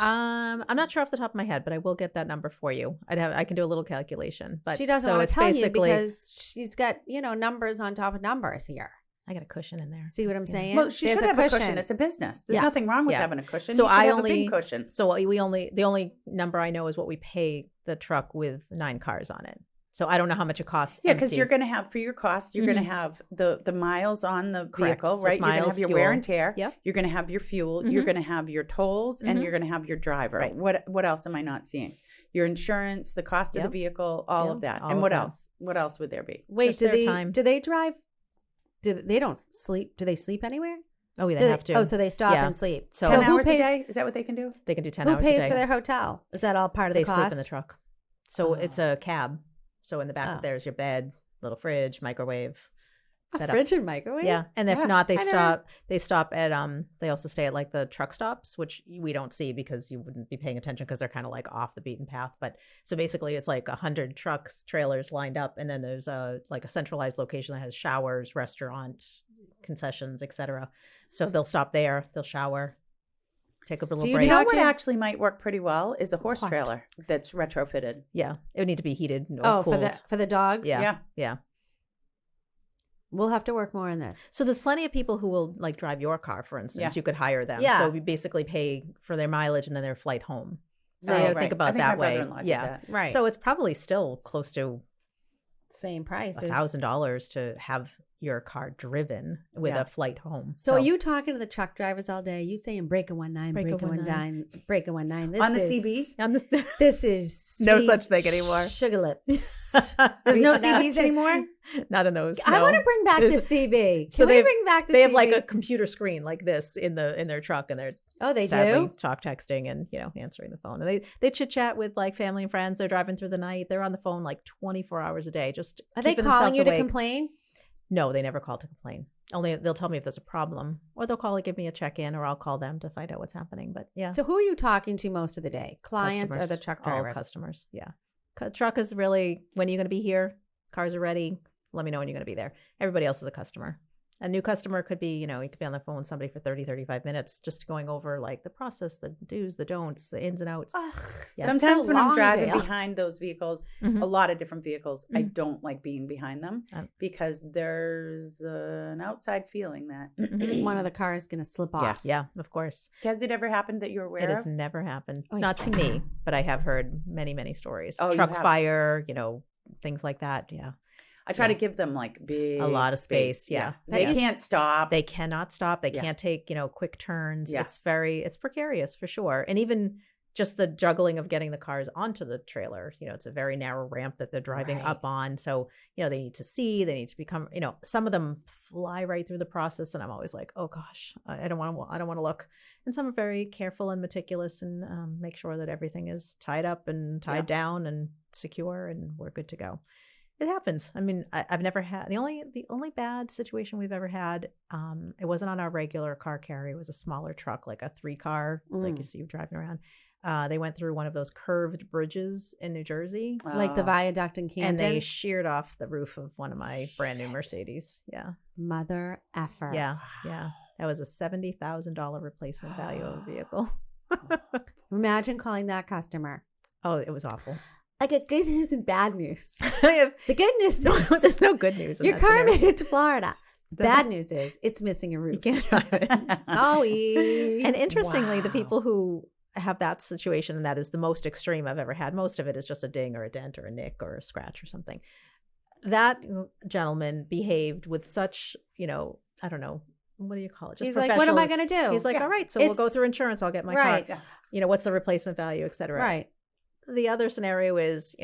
I'm not sure off the top of my head, but I will get that number for you. I can do a little calculation, but She doesn't so want it's to tell you basically because she's got, numbers on top of numbers here. I got a cushion in there. See what I'm Yeah. saying? Well, she There's should have a cushion. It's a business. There's Yes. nothing wrong with Yeah. having a cushion. So you should I have only a big cushion. So the only number I know is what we pay the truck with 9 cars on it. So I don't know how much it costs. Yeah, because empty. you're going to have for your cost, you're going to have the miles on the Correct. vehicle, So right? it's You're going to miles, have your wear fuel. and tear. Yep. You're going to have your fuel. You're Mhm. going to have your tolls, and Mhm. you're going to have your driver. Right. What else am I not seeing? Your insurance, the cost of Yep. the vehicle, all Yep. of that. All And of what that. else? What else would there be? Wait, Just their time. do they drive? They don't sleep? Do they sleep anywhere? Oh, they Do have to. Oh, so they stop Yeah. and sleep. So- 10 who hours pays, a day? Is that what they can do? They can do 10 Who hours pays a day. for their hotel? Is that all part of They the cost? sleep in the truck. So Oh. it's a cab. So in the back Oh. there's your bed, little fridge, microwave. A set up. fridge and microwave? Yeah, and if Yeah. not, they I never- stop at they also stay at like the truck stops, which we don't see because you wouldn't be paying attention because they're kind of like off the beaten path. But so basically, it's like 100 trucks, trailers lined up, and then there's a centralized location that has showers, restaurant, concessions, etc. So they'll stop there, they'll shower, take a little Do you break. You know Talk what to- actually might work pretty well is a horse What? trailer that's retrofitted. Yeah, it would need to be heated or Oh, cooled. for the dogs? Yeah. Yeah. We'll have to work more on this. So there's plenty of people who will like drive your car, for instance. Yeah. You could hire them. Yeah. So we basically pay for their mileage and then their flight home. So Oh, you got to right. think I about think that my way. brother-in-law did Yeah. that. Right. So it's probably still close to Same price. as- $1,000 to have your car driven with Yeah. a flight home. So are you talking to the truck drivers all day? You saying break a 19, break a 19, break a 19. This On the is, CB? on the This is No sweet such thing anymore. Sugar lips. There's no Reaching out CBs to- anymore? not in those. I no. want to bring back the There's- CB. Can so we they- bring back the They CB? have like a computer screen like this in their truck, and they're Oh, they sadly do? talk texting and answering the phone. And they chit chat with like family and friends. They're driving through the night. They're on the phone like 24 hours a day. Just Are they keeping calling themselves you to awake. complain? No, they never call to complain. Only they'll tell me if there's a problem, or they'll call and give me a check-in, or I'll call them to find out what's happening. But yeah, So who are you talking to most of the day? Clients or customers. the truck All drivers? customers. Yeah, truck is really when are you going to be here? Cars are ready. Let me know when you're going to be there. Everybody else is a customer. A new customer could be, you could be on the phone with somebody for 30, 35 minutes just going over like the process, the do's, the don'ts, the ins and outs. Ugh, Yeah. Sometimes so when I'm long, driving Dale. behind those vehicles, Mhm. a lot of different vehicles, I Mhm. don't like being behind them because there's an outside feeling that. One of the cars is going to slip Yeah, off. yeah, of course. Has it ever happened that you're aware It of? has never happened. Oh, Not to me, but I have heard many, many stories. Oh, you Truck have? fire, things like that. Yeah. I try Yeah. to give them like big A lot of space, yeah. They That is- can't stop. They cannot stop. They Yeah. can't take, quick turns. Yeah. It's precarious for sure. And even just the juggling of getting the cars onto the trailer, it's a very narrow ramp that they're driving Right. up on. So, they need to see, they need to become, some of them fly right through the process. And I'm always like, oh gosh, I don't want to look. And some are very careful and meticulous and make sure that everything is tied up and tied down and secure and we're good to go. It happens. I mean, I've never had the only bad situation we've ever had. It wasn't on our regular car carrier. It was a smaller truck, like a 3-car, like you see driving around. They went through one of those curved bridges in New Jersey, Like the viaduct in Canton. and they sheared off the roof of one of my brand new Mercedes. Yeah, Mother effer. yeah. That was a $70,000 replacement value of a vehicle. Imagine calling that customer. Oh, it was awful. I got good news and bad news. The The good news is there's no good news. In your that car scenario. made it to Florida. The bad news is it's missing a roof. You can't drive it. Sorry. And interestingly, the Wow. people who have that situation, and that is the most extreme I've ever had, most of it is just a ding or a dent or a nick or a scratch or something. That gentleman behaved with such, I don't know, what do you call it? Just He's like, what am I professional- going to do? He's like, Yeah. all right, so we'll go It's- through insurance. I'll get my Right. car. What's the replacement value, et cetera. Right. The other scenario is,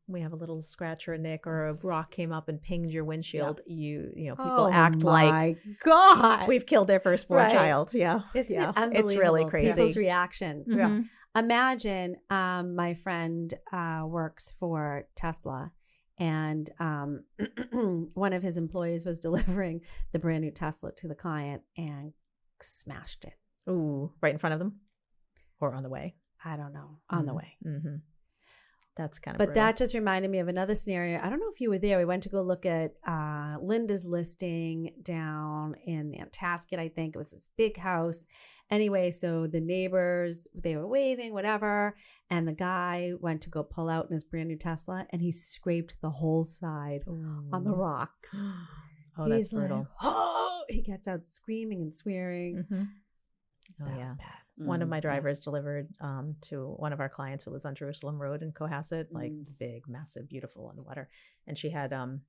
we have a little scratch or a nick or a rock came up and pinged your windshield. People act like God. we've killed their firstborn Right. child. Yeah. It's yeah. unbelievable. It's really crazy. People's reactions. Mhm. Imagine my friend works for Tesla, and one of his employees was delivering the brand new Tesla to the client and smashed it. Ooh, right in front of them or on the way? I don't know, on the way. Mm-hmm. That's kind of But brutal. that just reminded me of another scenario. I don't know if you were there. We went to go look at Linda's listing down in Nantasket, I think. It was this big house. Anyway, so the neighbors, they were waving, whatever. And the guy went to go pull out in his brand new Tesla, and he scraped the whole side on the rocks. Oh, that's He's like, brutal. oh, he gets out screaming and swearing. Mm-hmm. Oh, That yeah. was bad. One of my drivers delivered to one of our clients who lives on Jerusalem Road in Cohasset, like big, massive, beautiful underwater. And she had, I don't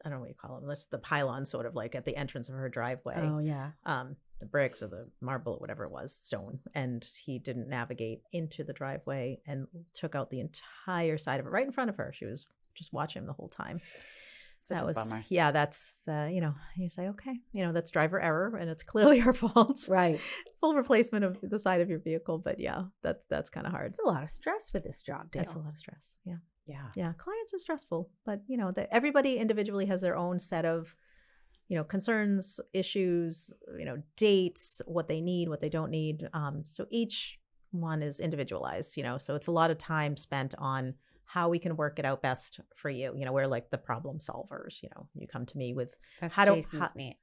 know what you call them. That's the pylon sort of like at the entrance of her driveway. Oh, yeah. The bricks or the marble or whatever it was, stone. And he didn't navigate into the driveway and took out the entire side of it right in front of her. She was just watching him the whole time. Such That a was, bummer. yeah, that's the, you say, okay, that's driver error and it's clearly our fault. Right. Full replacement of the side of your vehicle. But yeah, that's kind of hard. It's a lot of stress for this job, Dale. That's a lot of stress. Yeah. Yeah. Yeah. Clients are stressful, but everybody individually has their own set of, concerns, issues, dates, what they need, what they don't need. So each one is individualized, so it's a lot of time spent on how we can work it out best for you. We're like the problem solvers, you come to me with That's how do- Jason's name.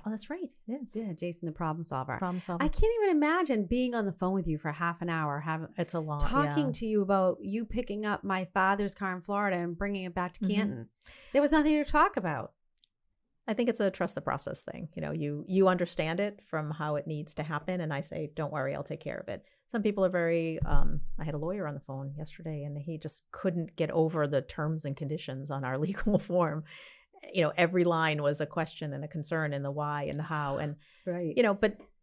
that's right. It is. Yeah, Jason the problem solver. Problem solver. I can't even imagine being on the phone with you for half an hour, It's a lot. talking to you about you picking up my father's car in Florida and bringing it back to Mhm. Canton. There was nothing to talk about. I think it's a trust the process thing. You understand it from how it needs to happen. And I say, don't worry, I'll take care of it. Some people are very, I had a lawyer on the phone yesterday and he just couldn't get over the terms and conditions on our legal form. Every line was a question and a concern and the why and the how. And, Right.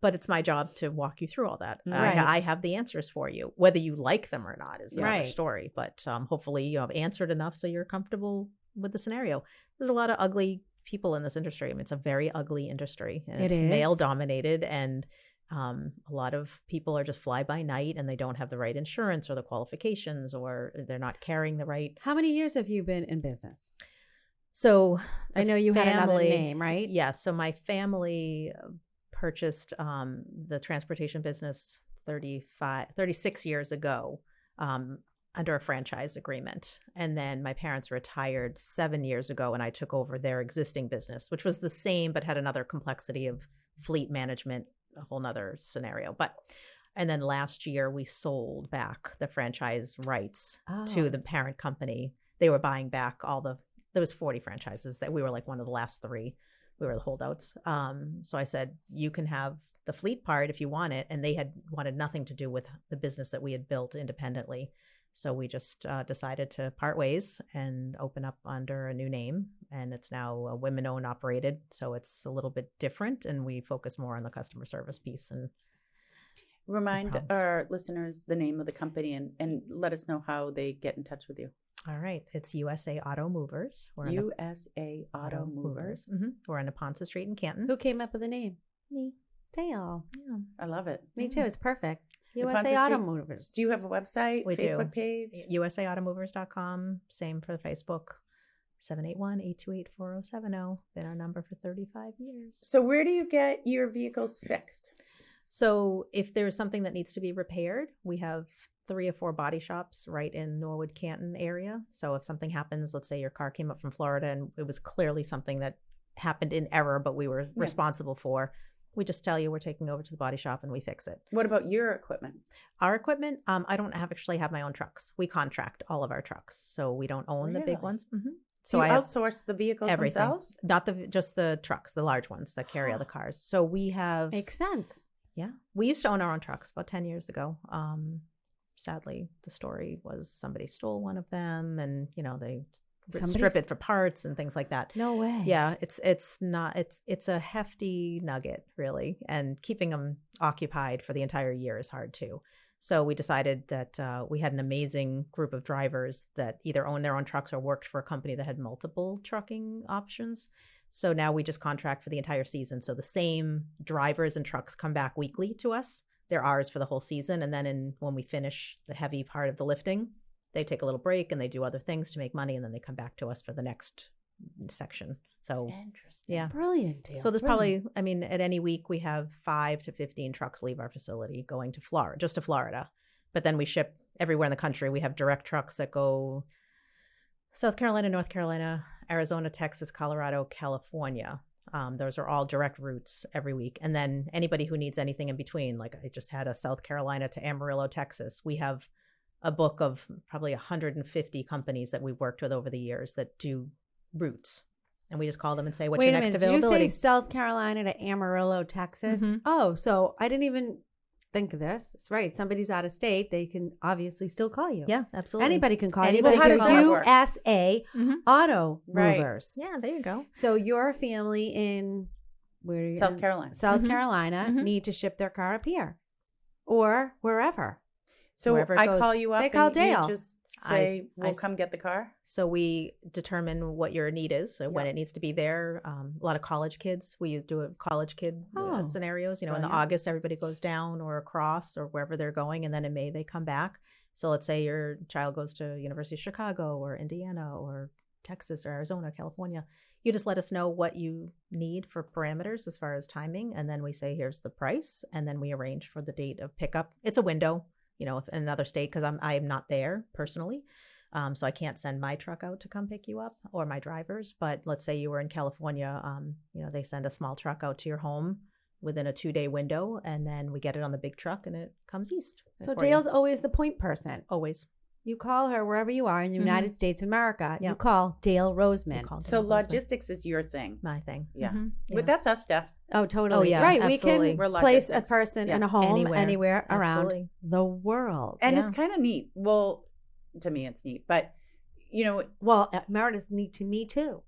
but it's my job to walk you through all that. Right. I have the answers for you. Whether you like them or not is another Right. story. But hopefully I've answered enough so you're comfortable with the scenario. There's a lot of ugly people in this industry. I mean, it's a very ugly industry and It it's is. male dominated and a lot of people are just fly by night and they don't have the right insurance or the qualifications or they're not carrying the right. How many years have you been in business? So I know you had another family- name, right? Yeah. So my family purchased the transportation business 36 years ago under a franchise agreement. And then my parents retired 7 years ago and I took over their existing business, which was the same, but had another complexity of fleet management, a whole nother scenario. And then last year we sold back the franchise rights to Oh. the parent company. They were buying back there was 40 franchises that we were like one of the last 3. We were the holdouts. So I said, you can have the fleet part if you want it. And they had wanted nothing to do with the business that we had built independently. So we just decided to part ways and open up under a new name. And it's now women-owned operated. So it's a little bit different. And we focus more on the customer service piece. And Remind problems. our listeners the name of the company and let us know how they get in touch with you. all right, it's USA Auto Movers. We're on the- USA Auto Movers. Mhm. We're on Neponset Street in Canton. Who came up with the name? Me. Dale. Yeah. I love it. Me too. It's perfect. Neponset USA Auto Street. Movers. Do you have a website, We do. Facebook page? USAautomovers.com. Same for the Facebook. 781-828-4070. Been our number for 35 years. So where do you get your vehicles fixed? So if there's something that needs to be repaired, we have 3 or 4 body shops right in Norwood, Canton area. So if something happens, let's say your car came up from Florida and it was clearly something that happened in error, but we were responsible for, we just tell you we're taking over to the body shop and we fix it. What about your equipment? Our equipment, I don't actually have my own trucks. We contract all of our trucks. So we don't own the big Really? ones. So I outsource the vehicles everything. themselves? Not just the trucks, the large ones that carry all the cars. So we have... Makes sense. Yeah. We used to own our own trucks about 10 years ago. Sadly, the story was somebody stole one of them and, they strip it for parts and things like that. No way. Yeah, it's a hefty nugget, really. And keeping them occupied for the entire year is hard too. So we decided that we had an amazing group of drivers that either owned their own trucks or worked for a company that had multiple trucking options. So now we just contract for the entire season. So the same drivers and trucks come back weekly to us. They're ours for the whole season. And then when we finish the heavy part of the lifting, they take a little break and they do other things to make money. And then they come back to us for the next section. So Interesting. yeah. Brilliant deal. So there's probably, at any week we have 5 to 15 trucks leave our facility going to Florida, just to Florida. But then we ship everywhere in the country. We have direct trucks that go South Carolina, North Carolina, Arizona, Texas, Colorado, California. Those are all direct routes every week. And then anybody who needs anything in between, like I just had a South Carolina to Amarillo, Texas. We have a book of probably 150 companies that we've worked with over the years that do routes. And we just call them and say, what's your next availability? Did you say South Carolina to Amarillo, Texas? Mhm. Oh, so I didn't even think of this. It's right. Somebody's out of state. They can obviously still call you. Yeah, absolutely. Anybody can call Anybody you. can Because call us. USA Mhm. Auto Right. Movers. Yeah, there you go. So your family in where are you? South Carolina. South Mhm. Carolina Mhm. need to ship their car up here or wherever. So Wherever it I goes. call you up They call and Dale. you just say, I we'll s- come get the car? So we determine what your need is, so when Yeah. it needs to be there. A lot of college kids, we do a college kid Oh. scenarios. In the Brilliant. August, everybody goes down or across or wherever they're going, and then in May they come back. So let's say your child goes to University of Chicago or Indiana or Texas or Arizona, California. You just let us know what you need for parameters as far as timing, and then we say, here's the price, and then we arrange for the date of pickup. It's a window. If in another state, because I am not there personally. So I can't send my truck out to come pick you up or my drivers. But let's say you were in California, they send a small truck out to your home within a 2-day window, and then we get it on the big truck and it comes east. So for you. Dale's always the point person. Always. You call her wherever you are in the Mhm. United States of America. Yeah. You call Dale Roseman. We call So them husband. logistics is your thing. My thing. Yeah. Mhm. But Yes. that's us, Steph. Oh, totally. Oh, yeah, right. absolutely. We We're can place a logistics. person Yeah. in a home anywhere around Absolutely. the world. And Yeah. it's kind of neat. Well, to me, it's neat. But, Well, Meredith's neat to me too.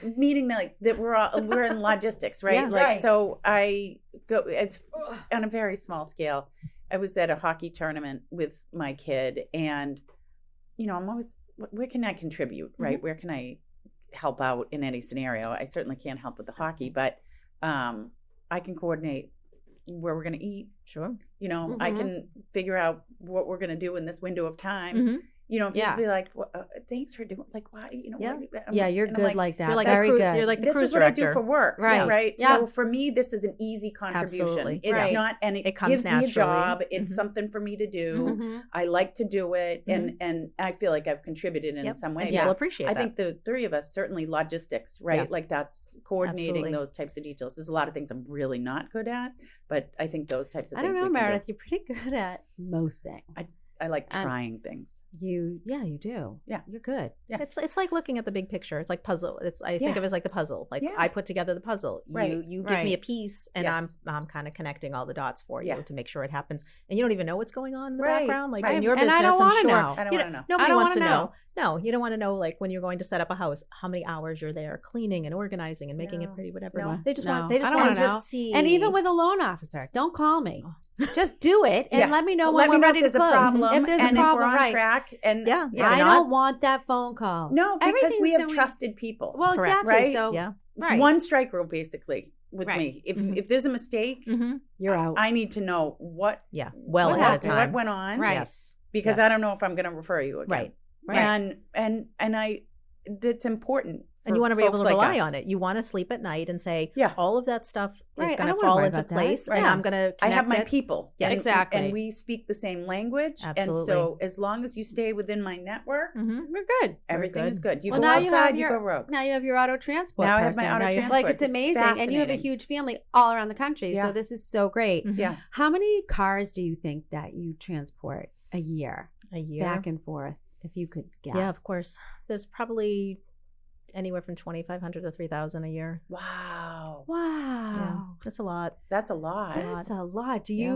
meaning that we're in logistics, right? Yeah. Right. So I go, it's on a very small scale. I was at a hockey tournament with my kid and, I'm always, where can I contribute, right? Where can I help out in any scenario? I certainly can't help with the hockey, but I can coordinate where we're going to eat. Sure. I can figure out what we're going to do in this window of time. Mhm. People Yeah. be like, well, thanks for doing, like, why, Yeah. Yeah, you're and I'm good like that. You're like Very the good. You're like the this cruise is what director. I do for work, Right. Right. Yeah. So for me, this is an easy contribution. Absolutely. It's Right. not, and it It comes gives me a naturally. job. It's Mhm. something for me to do. Mhm. I like to do it, and I feel like I've contributed in Yep. some And way. people Yeah. appreciate I that. think the three of us, certainly logistics, right? Yeah. Like that's coordinating Absolutely. those types of details. There's a lot of things I'm really not good at, but I think those types of I things. don't know, we can do. Meredith. You're pretty good at most things. I like And- trying things. You do. Yeah. You're good. Yeah. It's like looking at the big picture. It's like puzzle. I think Yeah. of it as like the puzzle. Like Yeah. I put together the puzzle. Right. You give me a Right. piece, and Yes. I'm kind of connecting all the dots for you Yeah. to make sure it happens. And you don't even know what's going on in the Right. background. Like Right. in your And business, I don't I'm wanna sure. know. I don't You want to know. Nobody I don't wants to wanna know. No, you don't want to know. Like when you're going to set up a house, how many hours you're there cleaning and organizing and making it No. pretty, whatever. No. They just No. want. They I just don't want wanna to know. see. And even with a loan officer, don't call me. Just do it and Yeah. let me know Let when me we're know ready if to there's close. a problem, If there's and a problem, if we're on right. track. And Yeah. if I not, don't want that phone call. no, because Everything's we have going- trusted people. Well, Correct. exactly. Right? So Yeah. right. One strike rule, basically, with Right. me. If Mhm. if there's a mistake, Mm-hmm. you're out. I need to know what Yeah. Well What ahead of happened? time. what went on, Right. Yes. because Yes. I don't know if I'm going to refer you again. Right. Right. And that's important. And you want to be able to folks like rely us. on it. You want to sleep at night and say, Yeah. all of that stuff is Right, I going don't to wanna fall worry into about that. place, Right. and I'm going to I have my it. people. Yes. Exactly. And we speak the same language. Absolutely. And so as long as you stay within my network, Mhm. We're good. everything is good. You Well, go now you outside, have you your- go rogue. Now you have your auto transport. Now I have my person. auto Now you- transport. Like it's amazing, and you have a fascinating. huge family all around the country. Yeah. So this is so great. Mhm. Yeah. How many cars do you think that you transport a year, A year. back and forth? If you could guess. Yeah, of course. There's probably anywhere from 2,500 to 3,000 a year. Wow. Wow. Yeah, that's a lot. That's a lot. That's a lot. Do Yeah.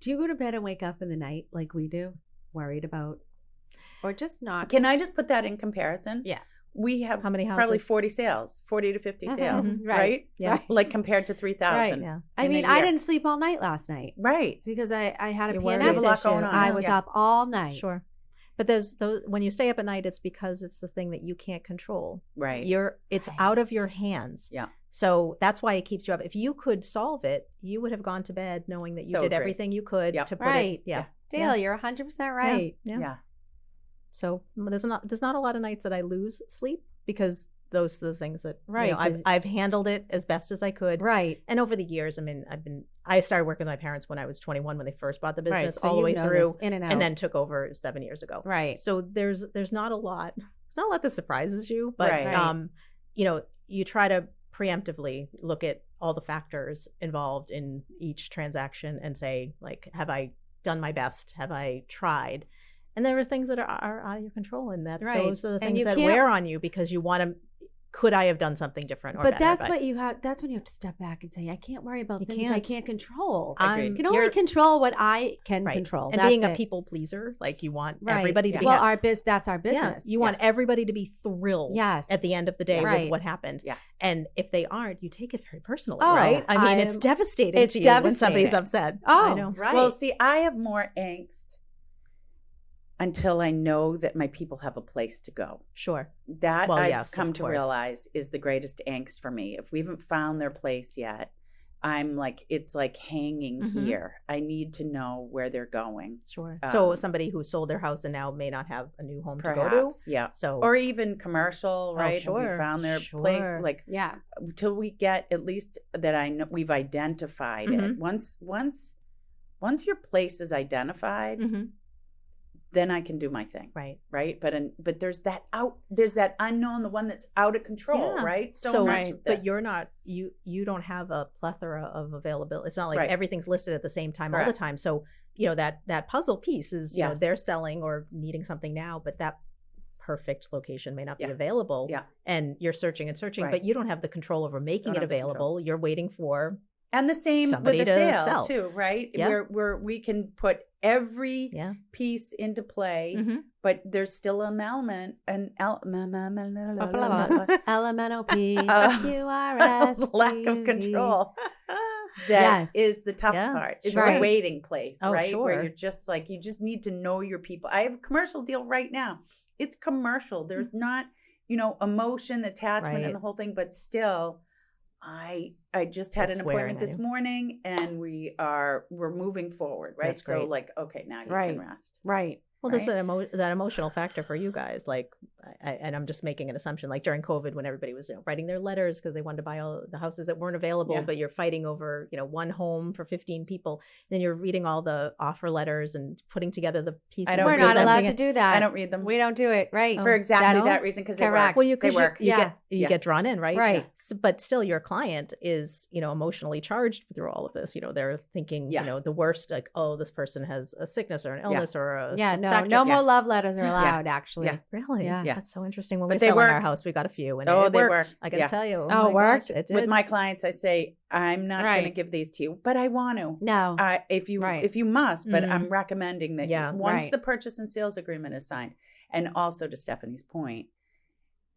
you go to bed and wake up in the night like we do, worried about, or just not? Can I just put that in comparison? Yeah. We have How many probably houses? 40 sales, 40 to 50 Mhm. sales, Mhm. right? Right. Yeah. Like compared to 3,000. Yeah. I in a mean, I year. didn't sleep all night last night Right. because I had a You worried. PNS You have a lot issue. going on. I was Yeah. up all night. Sure. But there's those, when you stay up at night, it's because it's the thing that you can't control. Right. It's out of your hands. Yeah. So that's why it keeps you up. If you could solve it, you would have gone to bed knowing that you So did agree. everything you could Yep. to put Right. it. Yeah. Dale, you're 100% right. Yeah. Yeah. So there's not a lot of nights that I lose sleep because those are the things that Right, 'cause- I've handled it as best as I could. Right. And over the years, I mean, I started working with my parents when I was 21 when they first bought the Right. business, So all the you way know through, this in and out. and then took over 7 years ago. Right. So there's not a lot. It's not a lot that surprises you, but Right. you try to preemptively look at all the factors involved in each transaction and say, like, have I done my best? Have I tried? And there are things that are out of your control, and that Right. those are the And things you that can't- wear on you because you want to. Could I have done something different? Or But better? that's what you have. That's when you have to step back and say, I can't worry about You things I can't. can't control. Agreed. I can only control what I can Right. control. And That's being a it. people pleaser, like you want Right. everybody to be well, happy. that's our Yeah, business. you want everybody to be thrilled Yes. at the end of the day Right. with what happened. Yeah. And if they aren't, you take it very personally, Oh, right? I mean, it's I'm- devastating it's to you when somebody's devastating. upset. I Oh, know. right. Well, see, I have more angst until I know that my people have a place to go. Sure. That Well, I've yes, come of to course. realize is the greatest angst for me. If we haven't found their place yet, I'm like, it's like hanging Mhm. here. I need to know where they're going. Sure. So Um, somebody who sold their house and now may not have a new home to go Perhaps, to. yeah. So Or even commercial, right? Have sure, we found their place? sure. Like, yeah. till we get at least that I know we've identified it. Once your place is identified, Mhm. then I can do my thing. Right. Right. But there's that unknown, the one that's out of control, Yeah. right? So, much of but this. you're not you don't have a plethora of availability. It's not like Right. everything's listed at the same time all the Correct. time. So that puzzle piece is Yes. they're selling or needing something now, but that perfect location may not be Yeah. available. Yeah. And you're searching and searching, Right. but you don't have the control over making Don't it have the control. available. You're waiting for And the same somebody with the to sale sell. too, right? Yeah. Where we can put every Yeah. piece into play, Mhm. but there's still an element, LMNOP. Uh, QRS. lack of control. That is Yes. the tough Yeah. part. It's Right. the waiting place, Oh, right? Where sure. you're just like, you just need to know your people. I have a commercial deal right now. It's commercial. There's not, emotion, attachment, Right. and the whole thing, but still, I just had It's an wearing appointment on this you. morning, and we're moving forward, right? That's So great. like, okay, now you Right. can rest. Right. Well, this is Right. that emotional factor for you guys. Like, and I'm just making an assumption. Like during COVID, when everybody was writing their letters because they wanted to buy all the houses that weren't available, Yeah. but you're fighting over one home for 15 people. Then you're reading all the offer letters and putting together the pieces. I don't We're and not allowed presenting to it. do that. I don't read them We don't do it. Right. for exactly That's that reason, because they work. correct. Well, you They work. Yeah. Yeah. get drawn in, right? Right. But still, your client is emotionally charged through all of this. They're thinking Yeah. the worst, like, oh, this person has a sickness or an illness or a Yeah. No. factor. No Yeah. more love letters are allowed. Actually. Yeah. Really? Yeah. Yeah. That's so interesting. When But we they sell in our work. house, we got a few, and Oh, it they worked. work. I got to Yeah. tell you. Oh, my it worked? gosh, it did. With my clients, I say, I'm not going to Right. give these to you, but I want to. No. If you Right. if you must, but Mhm. I'm recommending that Yeah. once Right. the purchase and sales agreement is signed, and also to Stephanie's point,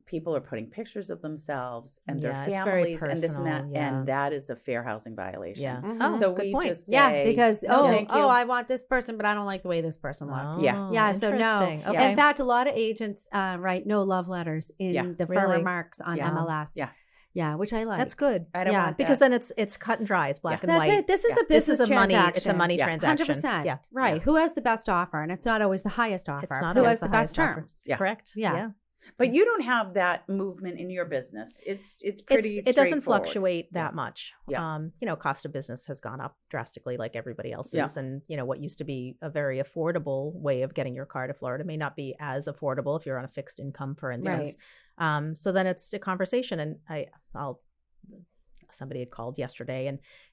people are putting pictures of themselves and their Yeah, it's very families and this and that, personal, yeah. and that is a fair housing violation. Yeah. Mhm. Oh, So good we point. just say, Yeah, because no, oh, thank you. I want this person, but I don't like the way this person looks. Yeah. Yeah, so no. interesting. Yeah. Okay. In fact, a lot of agents write no love letters in Yeah. the Really? remarks on Yeah. MLS. Yeah. Yeah, which I like. That's good. I don't Yeah. want Because that. then it's cut and dry. It's black and That's white. it. This is Yeah. a business This is a money. transaction. It's a money Yeah. transaction. 100%. Yeah. Right. Yeah. Who has the best offer? And it's not always the highest offer. It's not Who always has the best highest offer. terms? Yeah. Correct. Yeah. But you don't have that movement in your business. It's pretty It doesn't straightforward. fluctuate that Yeah. much. Yeah. Cost of business has gone up drastically like everybody else's. Yeah. And, what used to be a very affordable way of getting your car to Florida may not be as affordable if you're on a fixed income, for instance. So then it's a conversation. And somebody had called yesterday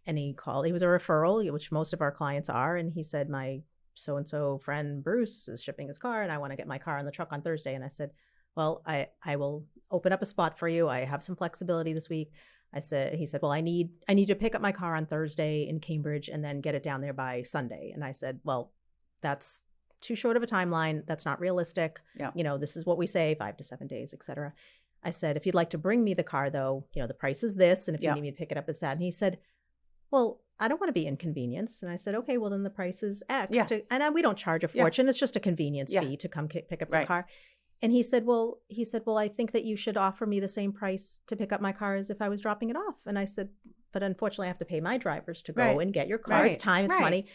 and he was a referral, which most of our clients are. And he said, my so-and-so friend Bruce is shipping his car and I want to get my car in the truck on Thursday. And I said, well, I will open up a spot for you. I have some flexibility this week. He said, well, I need to pick up my car on Thursday in Cambridge and then get it down there by Sunday. And I said, well, that's too short of a timeline. That's not realistic. Yeah. This is what we say, 5 to 7 days, et cetera. I said, if you'd like to bring me the car though, the price is this. And if you need me to pick it up, it's that. And he said, well, I don't want to be inconvenienced. And I said, okay, well then the price is X. Yeah. We don't charge a fortune. It's just a convenience fee to come pick up your car. And he said, well, I think that you should offer me the same price to pick up my car as if I was dropping it off. And I said, but unfortunately I have to pay my drivers to go and get your car. It's time, it's money.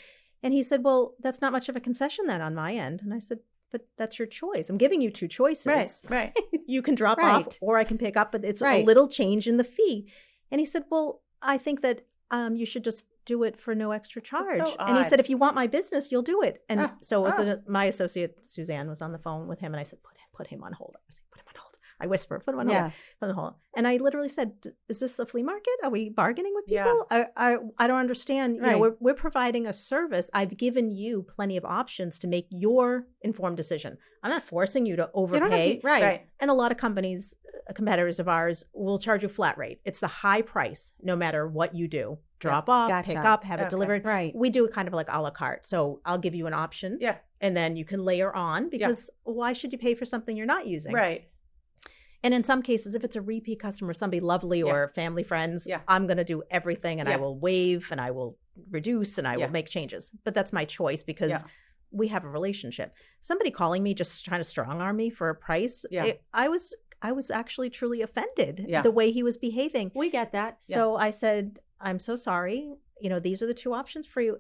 And he said, well, that's not much of a concession then on my end. And I said, but that's your choice. I'm giving you two choices. Right. You can drop off or I can pick up, but it's a little change in the fee. And he said, well, I think that you should just do it for no extra charge. So and he odd. said, if you want my business, you'll do it. And so it was my associate, Suzanne, was on the phone with him. And I said, put him on hold. I was like, put him on hold. I whispered, put him on hold. Put him on hold. And I literally said, is this a flea market? Are we bargaining with people? I don't understand. We're providing a service. I've given you plenty of options to make your informed decision. I'm not forcing you to overpay. Right. And a lot of companies, competitors of ours, will charge you flat rate. It's the high price, no matter what you do. Drop off, pick up, have it delivered. Right. We do it kind of like a la carte. So I'll give you an option. Yeah. And then you can layer on because why should you pay for something you're not using? Right. And in some cases, if it's a repeat customer, somebody lovely or family friends, I'm going to do everything and I will waive and I will reduce and I will make changes. But that's my choice because we have a relationship. Somebody calling me just trying to strong arm me for a price. I was actually truly offended the way he was behaving. We get that. So I said, I'm so sorry. These are the two options for you.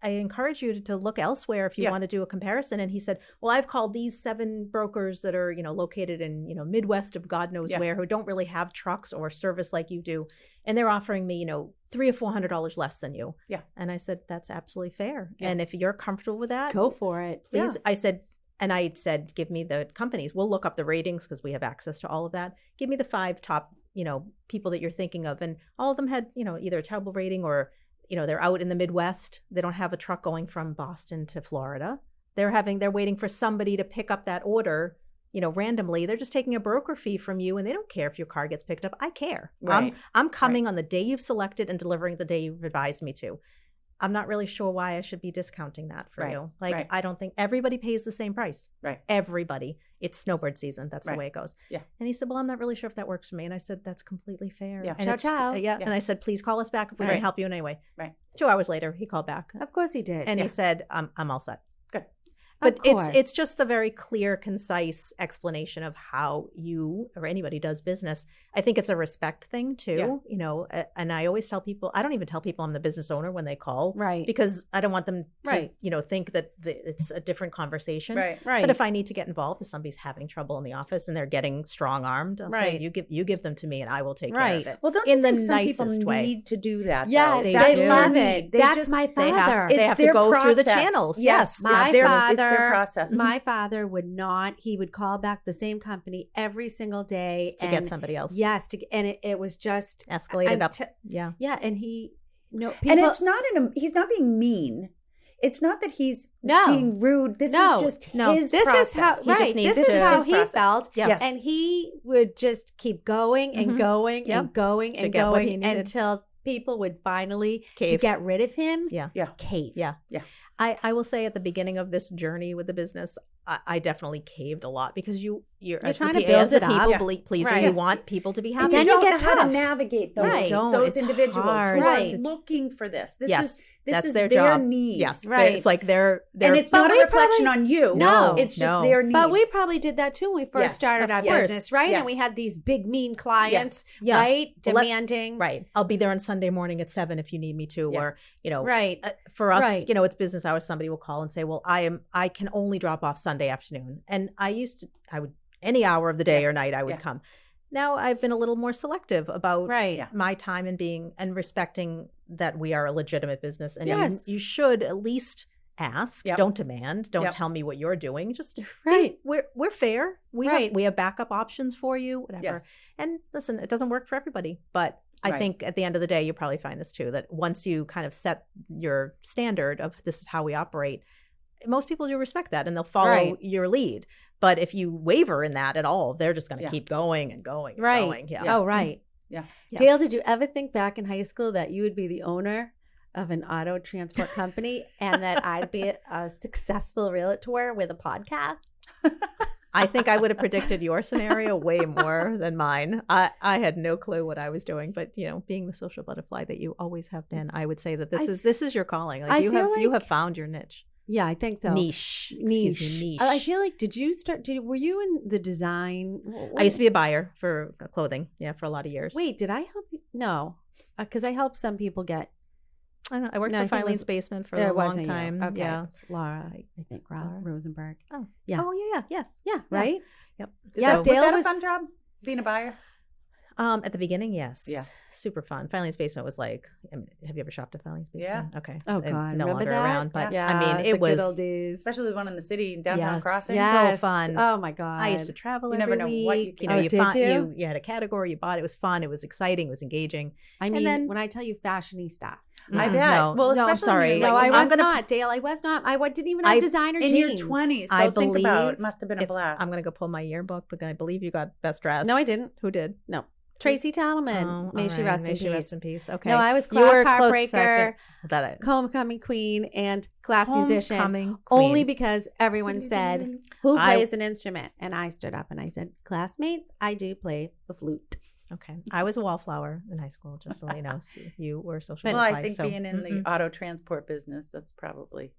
I encourage you to look elsewhere if you want to do a comparison. And he said, well, I've called these 7 brokers that are, located in, Midwest of God knows where, who don't really have trucks or service like you do. And they're offering me, $300 or $400 less than you. Yeah. And I said, that's absolutely fair. Yeah. And if you're comfortable with that, go for it. Please. Yeah. I said, give me the companies. We'll look up the ratings because we have access to all of that. Give me the 5 top, people that you're thinking of. And all of them had, either a terrible rating or, they're out in the Midwest. They don't have a truck going from Boston to Florida. They're waiting for somebody to pick up that order, randomly. They're just taking a broker fee from you and they don't care if your car gets picked up. I care. Right. I'm coming on the day you've selected and delivering the day you've advised me to. I'm not really sure why I should be discounting that for you. I don't think everybody pays the same price. Right. Everybody. It's snowbird season. That's the way it goes. Yeah. And he said, well, I'm not really sure if that works for me. And I said, that's completely fair. Yeah. And Ciao. Yeah. And I said, please call us back if we can help you in any way. Right. 2 hours later, he called back. Of course he did. And he said, I'm all set. Good. But it's just the very clear, concise explanation of how you or anybody does business. I think it's a respect thing too, and I always tell people, I don't even tell people I'm the business owner when they call. Right. Because I don't want them to, think that it's a different conversation. Right. But if I need to get involved, if somebody's having trouble in the office and they're getting strong-armed, I'll say, you give them to me and I will take care of it. Well, don't in you the think some nicest people way. need to do that? Yes, though? they love need- it. they That's just- my They father. have to go through the channels. Yes. My it's father, their process. My father would not. He would call back the same company every single day to get somebody else. Yes, and it was just escalated up. Yeah, and he and it's not he's not being mean. It's not that he's being rude. This is just his this process. Is how He just needs this to- is how his he process. felt. Yeah. And he would just keep going and going and going To and get what he going needed. until people would finally to Cave. get rid of him. Yeah. Cave. Yeah. Yeah. I will say at the beginning of this journey with the business, I definitely caved a lot because you're trying to build it up. People pleaser. Right. You want people to be And happy. you Then you don't get know how tough. to navigate those, Right. those It's individuals hard. who Right. are looking for this. This Yes. is this That's is their job. need. Yes, Right. It's like they're And it's But not a we reflection probably- on you. No. It's just No. their need. But we probably did that too when we first Yes, started our of course. business, right? Yes. And we had these big, mean clients, Yeah. right? Well, let- Demanding. right. I'll be there on Sunday morning at 7 if you need me to, Yeah. or Right. for us, Right. it's business hours. Somebody will call and say, "Well, I can only drop off Sunday afternoon," and I would any hour of the day Yeah. or night I would Yeah. come. Now I've been a little more selective about Right. Yeah. my time and respecting that we are a legitimate business. And Yes. you should at least ask. Yep. Don't demand. Don't Yep. tell me what you're doing. Just Right. we're fair. Right. We have backup options for you, whatever. Yes. And listen, it doesn't work for everybody, but I Right. think at the end of the day, you probably find this too, that once you kind of set your standard of this is how we operate, most people do respect that and they'll follow Right. your lead. But if you waver in that at all, they're just going to Yeah. keep going and going and Right. going. Yeah. Oh, right. Yeah. Yeah. Dale, did you ever think back in high school that you would be the owner of an auto transport company and that I'd be a successful realtor with a podcast? I think I would have predicted your scenario way more than mine. I had no clue what I was doing, but being the social butterfly that you always have been, I would say that this is your calling. Like I you feel have like- found your niche. Yeah, I think so. Niche. Niche. Excuse me, niche. I feel like, were you in the design? I used to be a buyer for clothing, for a lot of years. Wait, did I help you? No, because I helped some people get. I don't know. I worked No, I for think it Filene's was- Basement for It a long wasn't you. time. Okay. Yeah. It's Laura, I think, Laura? Rosenberg. Oh. Yeah. Oh yeah. Yes. Yeah, right? Yep. Yes, So- Dale was that was- a fun job? Being a buyer? At the beginning, yes. Yeah. Super fun. Filene's Basement was like, have you ever shopped at Filene's Basement? Yeah. Okay. Oh, They're God. no Remember longer that? around, but Yeah, I mean, the it good was old days. Especially the one in the city in downtown Yes. Crossing. Yeah. So fun. Oh, my God. I used to travel You every never know what you week. can Oh, you did you? You had a category you bought. It was fun. It was exciting. It was engaging. I mean, then- when I tell you fashionista. I Mhm. bet. No, Well, no, I'm especially sorry. when No, you're I like, was not, Dale. I was not. I didn't even have designer in jeans. your 20s. I Don't think about it. believe It must have been a blast. I'm going to go pull my yearbook, but I believe you got best dressed. No, I didn't. Who did? No. Tracy Talman. Oh, May all she right. rest May in she peace. rest in peace. Okay. No, I was You were class a close heartbreaker, second. That I, homecoming queen, and class musician. Homecoming Only queen. because everyone said, who I- plays an instrument? And I stood up and I said, classmates, I do play the flute. Okay. I was a wallflower in high school, just to let you know. So you were a social well, I butterfly, think so, being in the mm-mm. auto transport business, that's probably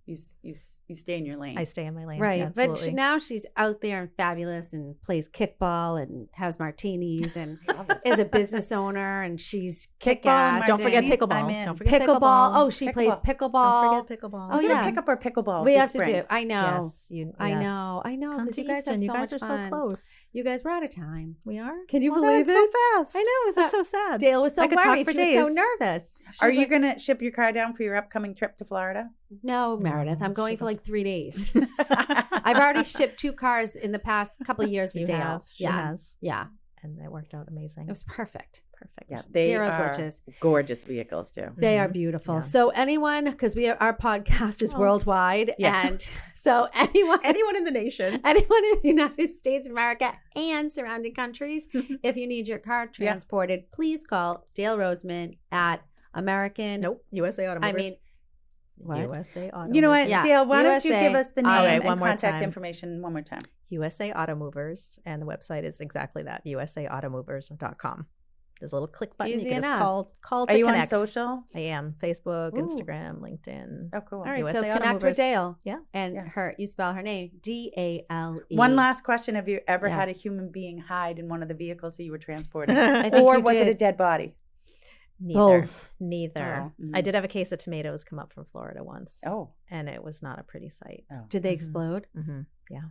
you stay in your lane. I stay in my lane. Right. Absolutely. But now she's out there and fabulous and plays kickball and has martinis and is a business owner and she's kick ass. Don't forget Martinis, pickleball. I'm in. Don't forget Pickleball. Oh, she plays Pickleball. pickleball. Don't forget pickleball. Oh, We're yeah. gonna pick up our pickleball. We this have to spring. do. I know. Yes, I yes. know. I know. Come Because to you guys have Easton. so You guys much are fun. so close. You guys, we're out of time. We are. Can you Well, believe that it? went so fast. I know. It was That's so sad. Dale was so I could talk worried. for She was so days. nervous. Are She's you like, gonna ship your car down for your upcoming trip to Florida? No, Meredith. I'm No, going she for was- like 3 days. I've already shipped 2 cars in the past couple of years with You Dale. have. She yeah. has. Yeah. And that worked out amazing. It was perfect. perfect. Yeah, they Zero are glitches. gorgeous vehicles too. They are Mhm. beautiful. Yeah. So anyone, because our podcast is Oh, worldwide, yes. and so anyone in the nation. anyone in the United States of America and surrounding countries, if you need your car Yeah. transported, please call Dale Roseman at American. Nope. USA Automotors. I mean, what? USA Automotors. You know what, Yeah. Dale? Why don't you USA. give us the name All right, and one more contact time. information one more time? USA Automovers, and the website is exactly that, usaautomovers.com. There's a little click button. Easy you can enough. just call to Are you connect. on social? I am. Facebook, Ooh. Instagram, LinkedIn. Oh, cool. All right, USA so connect Automovers. with Dale. Yeah. And Yeah. you spell her name Dale. One last question: have you ever had a Yes. human being hide in one of the vehicles that you were transporting, I think or you was it a did. dead body? Neither. Both. Neither. Oh. I did have a case of tomatoes come up from Florida once. Oh, And it was not a pretty sight. Did they Mhm. explode? Mm-hmm. Yeah.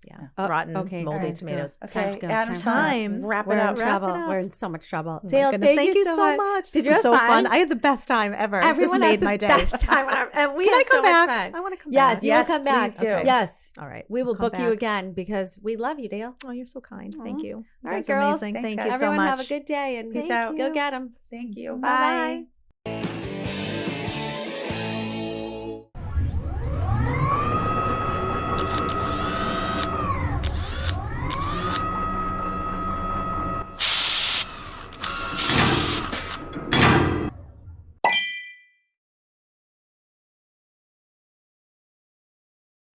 Yeah. Oh, Rotten, okay, moldy all right, tomatoes. good. okay. Time to go. Adam, Time. wrap We're it in up. trouble. Wrap it up. We're in so much trouble. Oh my Dale, goodness, thank you so much. This Did you was have so fun? fun. I had the best time ever. Everyone this has made the my day. best time. And we Can I had so come much back? fun. I want to come Yes, back. you Yes, will come back. please do. Yes. All right. We will I'll come book you back. again because we love you, Dale. Oh, you're so kind. Aw. Thank you. You All right, guys are girls. amazing. Thanks, Thank guys. you Everyone so much. have a good day and Peace out. go get them. Thank you. Bye.